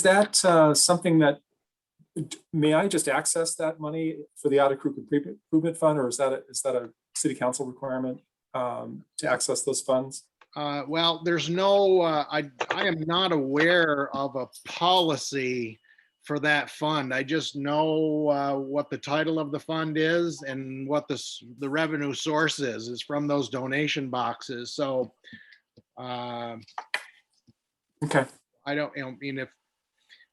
that something that, may I just access that money for the Otter Creek Improvement Fund, or is that a city council requirement to access those funds? Well, there's no, I am not aware of a policy for that fund. I just know what the title of the fund is and what the revenue source is from those donation boxes. So, okay. I don't, I mean,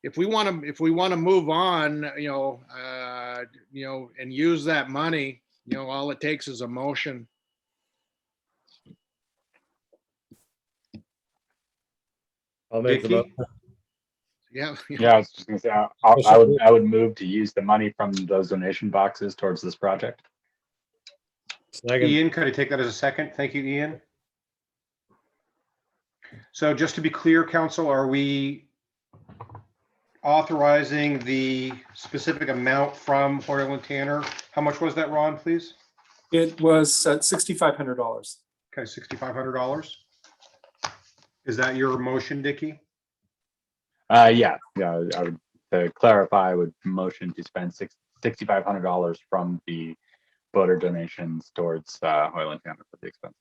if we want to move on, and use that money, all it takes is a motion. I'll make the Dickie? motion. Yeah. Yeah, I was just gonna say, I would move to use the money from those donation boxes towards this project. Second. Ian, could I take that as a second? Thank you, Ian. So just to be clear, council, are we authorizing the specific amount from Hoyle and Tanner? How much was that, Ron, please? It was $6,500. Okay, $6,500. Is that your motion, Dickie? Yeah. I would, to clarify, I would motion to spend $6,500 from the voter donations towards Hoyle and Tanner for the expense.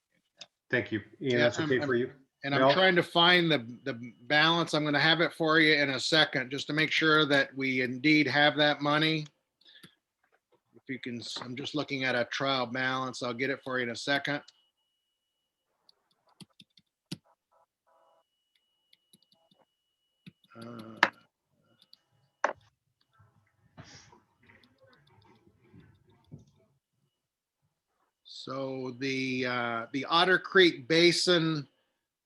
Thank you, Ian. Yeah, That's okay for you. And Mel? I'm trying to find the balance. I'm going to have it for you in a second, just to make sure that we indeed have that money. If you can, I'm just looking at a trial balance. I'll get it for you in a second. So the Otter Creek Basin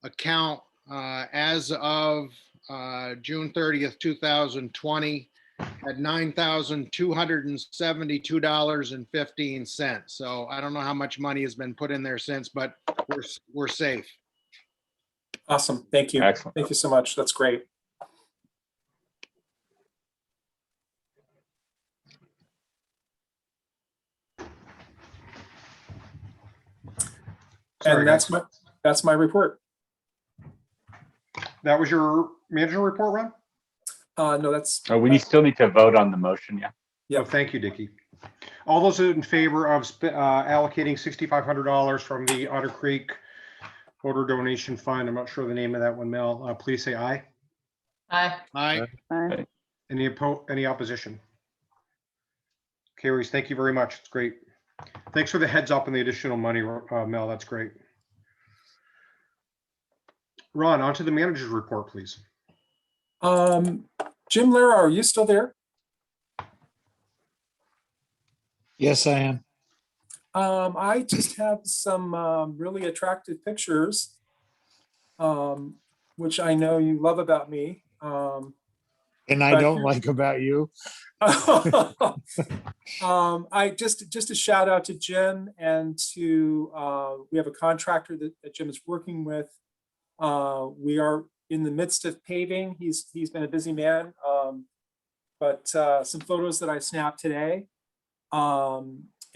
account as of June 30th, 2020 had $9,272.15. So I don't know how much money has been put in there since, but we're safe. Awesome. Thank you. Excellent. Thank you so much. That's great. Sorry, And guys. that's my report. That was your manager report, Ron? No, that's. Oh, we still need to vote on the motion, yeah. Yeah. Oh, thank you, Dickie. All those in favor of allocating $6,500 from the Otter Creek Voter donation fund. I'm not sure the name of that one, Mel. Please say aye. Aye. Aye. Aye. Any opposition? Carries. Thank you very much. It's great. Thanks for the heads up and the additional money, Mel. That's great. Ron, on to the manager's report, please. Jim Lara, are you still there? Yes, I am. I just have some really attractive pictures, which I know you love about me. And I But don't here- like about you. I just a shout out to Jim and to we have a contractor that Jim is working with. We are in the midst of paving. He's been a busy man, but some photos that I snapped today.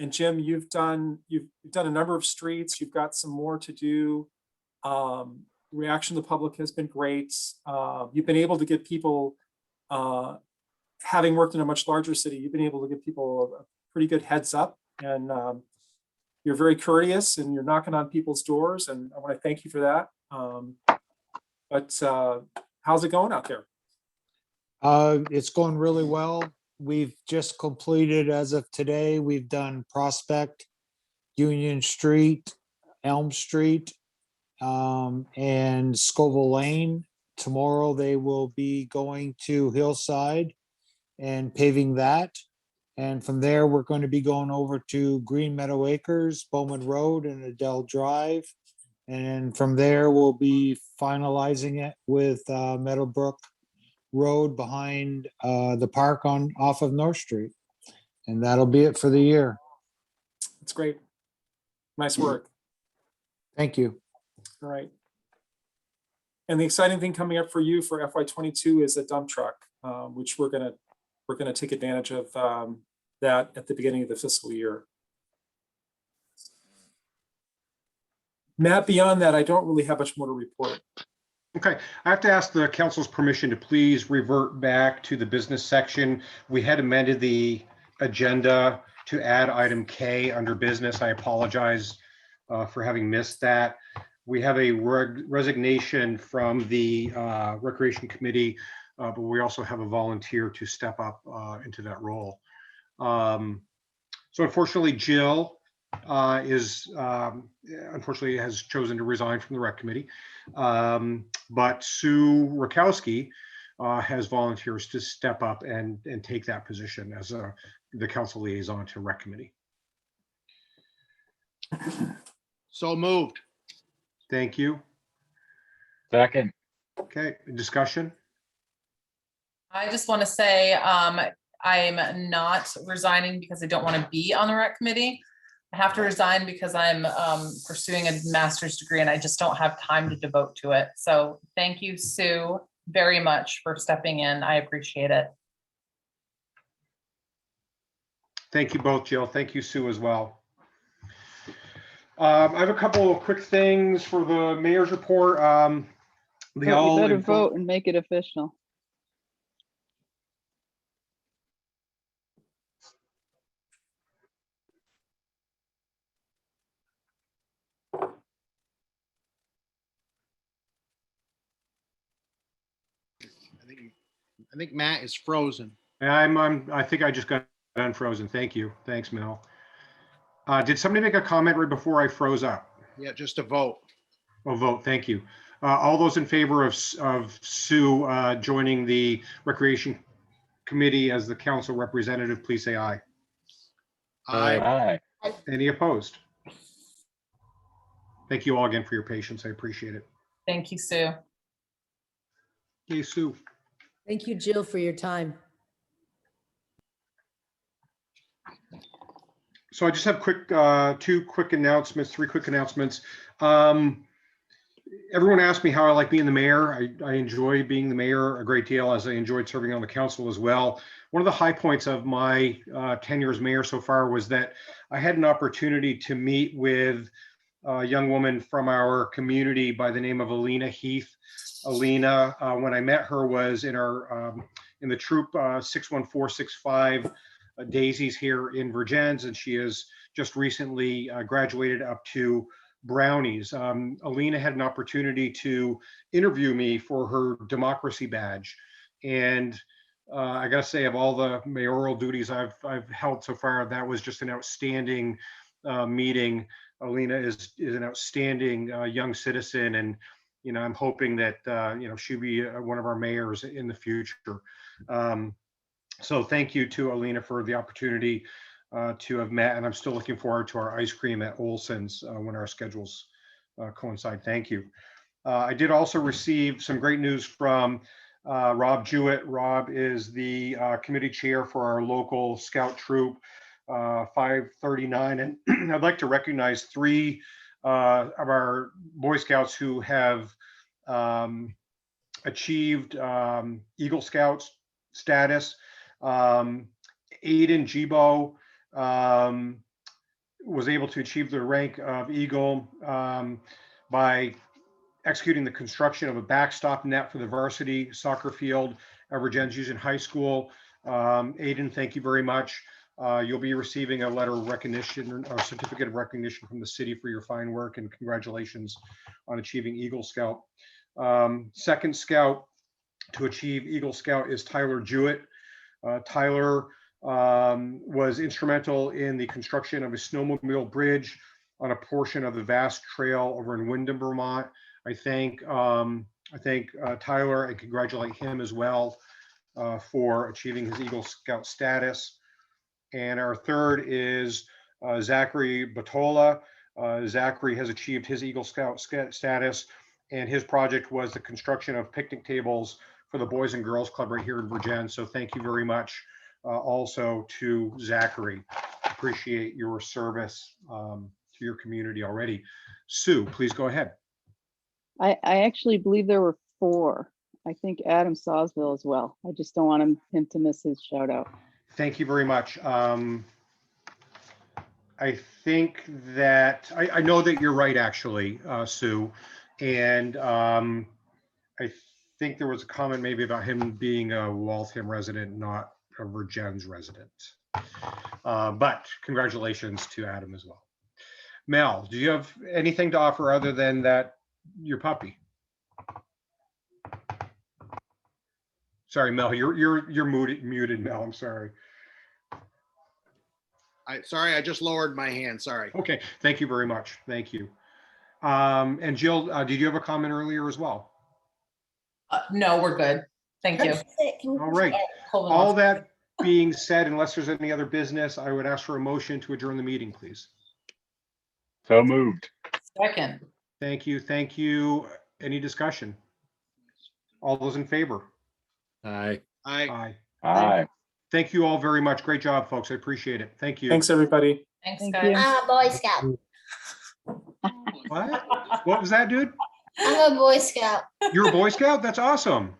And Jim, you've done a number of streets. You've got some more to do. Reaction to the public has been great. You've been able to get people, having worked in a much larger city, you've been able to give people a pretty good heads up, and you're very courteous and you're knocking on people's doors, and I want to thank you for that. But how's it going out there? It's going really well. We've just completed, as of today, we've done Prospect, Union Street, Elm Street, and Scoville Lane. Tomorrow they will be going to Hillside and paving that. And from there, we're going to be going over to Green Meadow Acres, Bowman Road, and Adele Drive. And from there, we'll be finalizing it with Meadowbrook Road behind the park off of North Street. And that'll be it for the year. It's great. Nice work. Thank you. All right. And the exciting thing coming up for you for FY22 is a dump truck, which we're gonna take advantage of that at the beginning of the fiscal year. Matt, beyond that, I don't really have much more to report. Okay, I have to ask the council's permission to please revert back to the business section. We had amended the agenda to add item K under business. I apologize for having missed that. We have a resignation from the Recreation Committee, but we also have a volunteer to step up into that role. So unfortunately, Jill unfortunately has chosen to resign from the Rec Committee. But Sue Rakowski has volunteers to step up and take that position as the council liaison to Rec Committee. So moved. Thank you. Second. Okay, discussion? I just want to say I'm not resigning because I don't want to be on the rec committee. I have to resign because I'm pursuing a master's degree and I just don't have time to devote to it. So thank you, Sue, very much for stepping in. I appreciate it. Thank you both, Jill. Thank you, Sue, as well. I have a couple of quick things for the mayor's report. You better vote and make it official. I think Matt is frozen. I think I just got unfrozen. Thank you. Thanks, Mel. Did somebody make a comment right before I froze up? Yeah, just a vote. Oh, vote. Thank you. All those in favor of Sue joining the Recreation Committee as the council representative, please say aye. Aye. Aye. Any opposed? Thank you all again for your patience. I appreciate it. Thank you, Sue. Hey, Sue. Thank you, Jill, for your time. So I just have three quick announcements. Everyone asked me how I like being the mayor. I enjoy being the mayor a great deal, as I enjoyed serving on the council as well. One of the high points of my tenure as mayor so far was that I had an opportunity to meet with a young woman from our community by the name of Alina Heath. Alina, when I met her, was in our in the troop 61465 Daisies here in Virgins, and she has just recently graduated up to brownies. Alina had an opportunity to interview me for her democracy badge. And I gotta say, of all the mayoral duties I've held so far, that was just an outstanding meeting. Alina is an outstanding young citizen, and I'm hoping that she'll be one of our mayors in the future. So thank you to Alina for the opportunity to have met, and I'm still looking forward to our ice cream at Olson's when our schedules coincide. Thank you. I did also receive some great news from Rob Jewett. Rob is the committee chair for our local scout troop, 539, and I'd like to recognize 3 of our Boy Scouts who have achieved Eagle Scouts status. Aiden Jibo was able to achieve the rank of Eagle by executing the construction of a backstop net for the varsity soccer field at Regents Union High School. Aiden, thank you very much. You'll be receiving a letter of recognition or certificate of recognition from the city for your fine work, and congratulations on achieving Eagle Scout. Second Scout to achieve Eagle Scout is Tyler Jewett. Tyler was instrumental in the construction of a snowmobile bridge on a portion of the vast trail over in Windham, Vermont. I thank Tyler and congratulate him as well for achieving his Eagle Scout status. And our third is Zachary Batola. Zachary has achieved his Eagle Scout status, and his project was the construction of picnic tables for the Boys and Girls Club right here in Virginia. So thank you very much also to Zachary. Appreciate your service to your community already. Sue, please go ahead. I actually believe there were 4. I think Adam Sawsville as well. I just don't want him to miss his shout out. Thank you very much. I think that I know that you're right, actually, Sue. And I think there was a comment maybe about him being a Waltham resident, not a Virgins resident. But congratulations to Adam as well. Mel, do you have anything to offer other than that your puppy? Sorry, Mel, you're muted, Mel. I'm sorry. Sorry, I just lowered my hand. Sorry. Okay, thank you very much. Thank you. And Jill, did you have a comment earlier as well? No, we're good. Thank you. All right. All that being said, unless there's any other business, I would ask for a motion to adjourn the meeting, please. So moved. Second. Thank you. Thank you. Any discussion? All those in favor? Aye. Aye. Aye. Thank you all very much. Great job, folks. I appreciate it. Thank you. Thanks, everybody. Thanks, Thank guys. you. I'm a Boy Scout. What was that, dude? I'm a Boy Scout, You're a Boy Scout? That's awesome.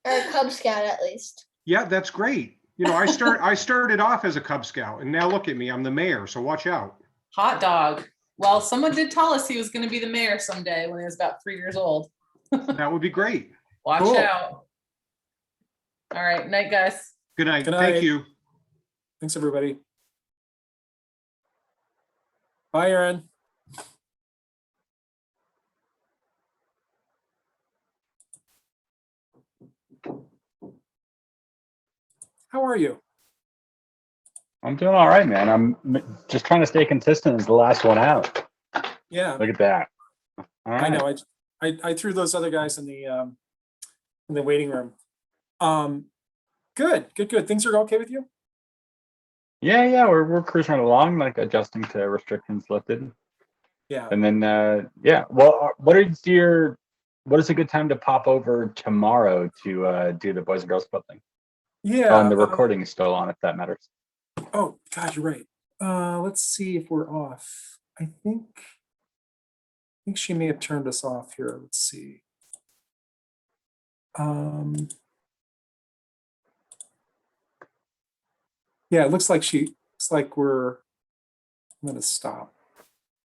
or a Cub Scout at least. Yeah, that's great. I started off as a Cub Scout, and now look at me. I'm the mayor, so watch out. Hot dog. Well, someone did tell us he was going to be the mayor someday when he was about 3 years old. That would be great. Watch Cool. out. All right. Night, guys. Good night. Good Thank night. you. Thanks, everybody. Bye, Aaron. How are you? I'm doing all right, man. I'm just trying to stay consistent as the last one out. Yeah, Look at that. All I right. know. I threw those other guys in the waiting room. Good. Things are okay with you? Yeah, we're cruising right along, like adjusting to restrictions lifted. Yeah. And then yeah. Well, what is a good time to pop over tomorrow to do the Boys and Girls Club thing? Yeah. Oh, and the recording is still on, if that matters. Oh, God, you're right. Let's see if we're off. I think she may have turned us off here. Let's see. Yeah, it looks like I'm gonna stop.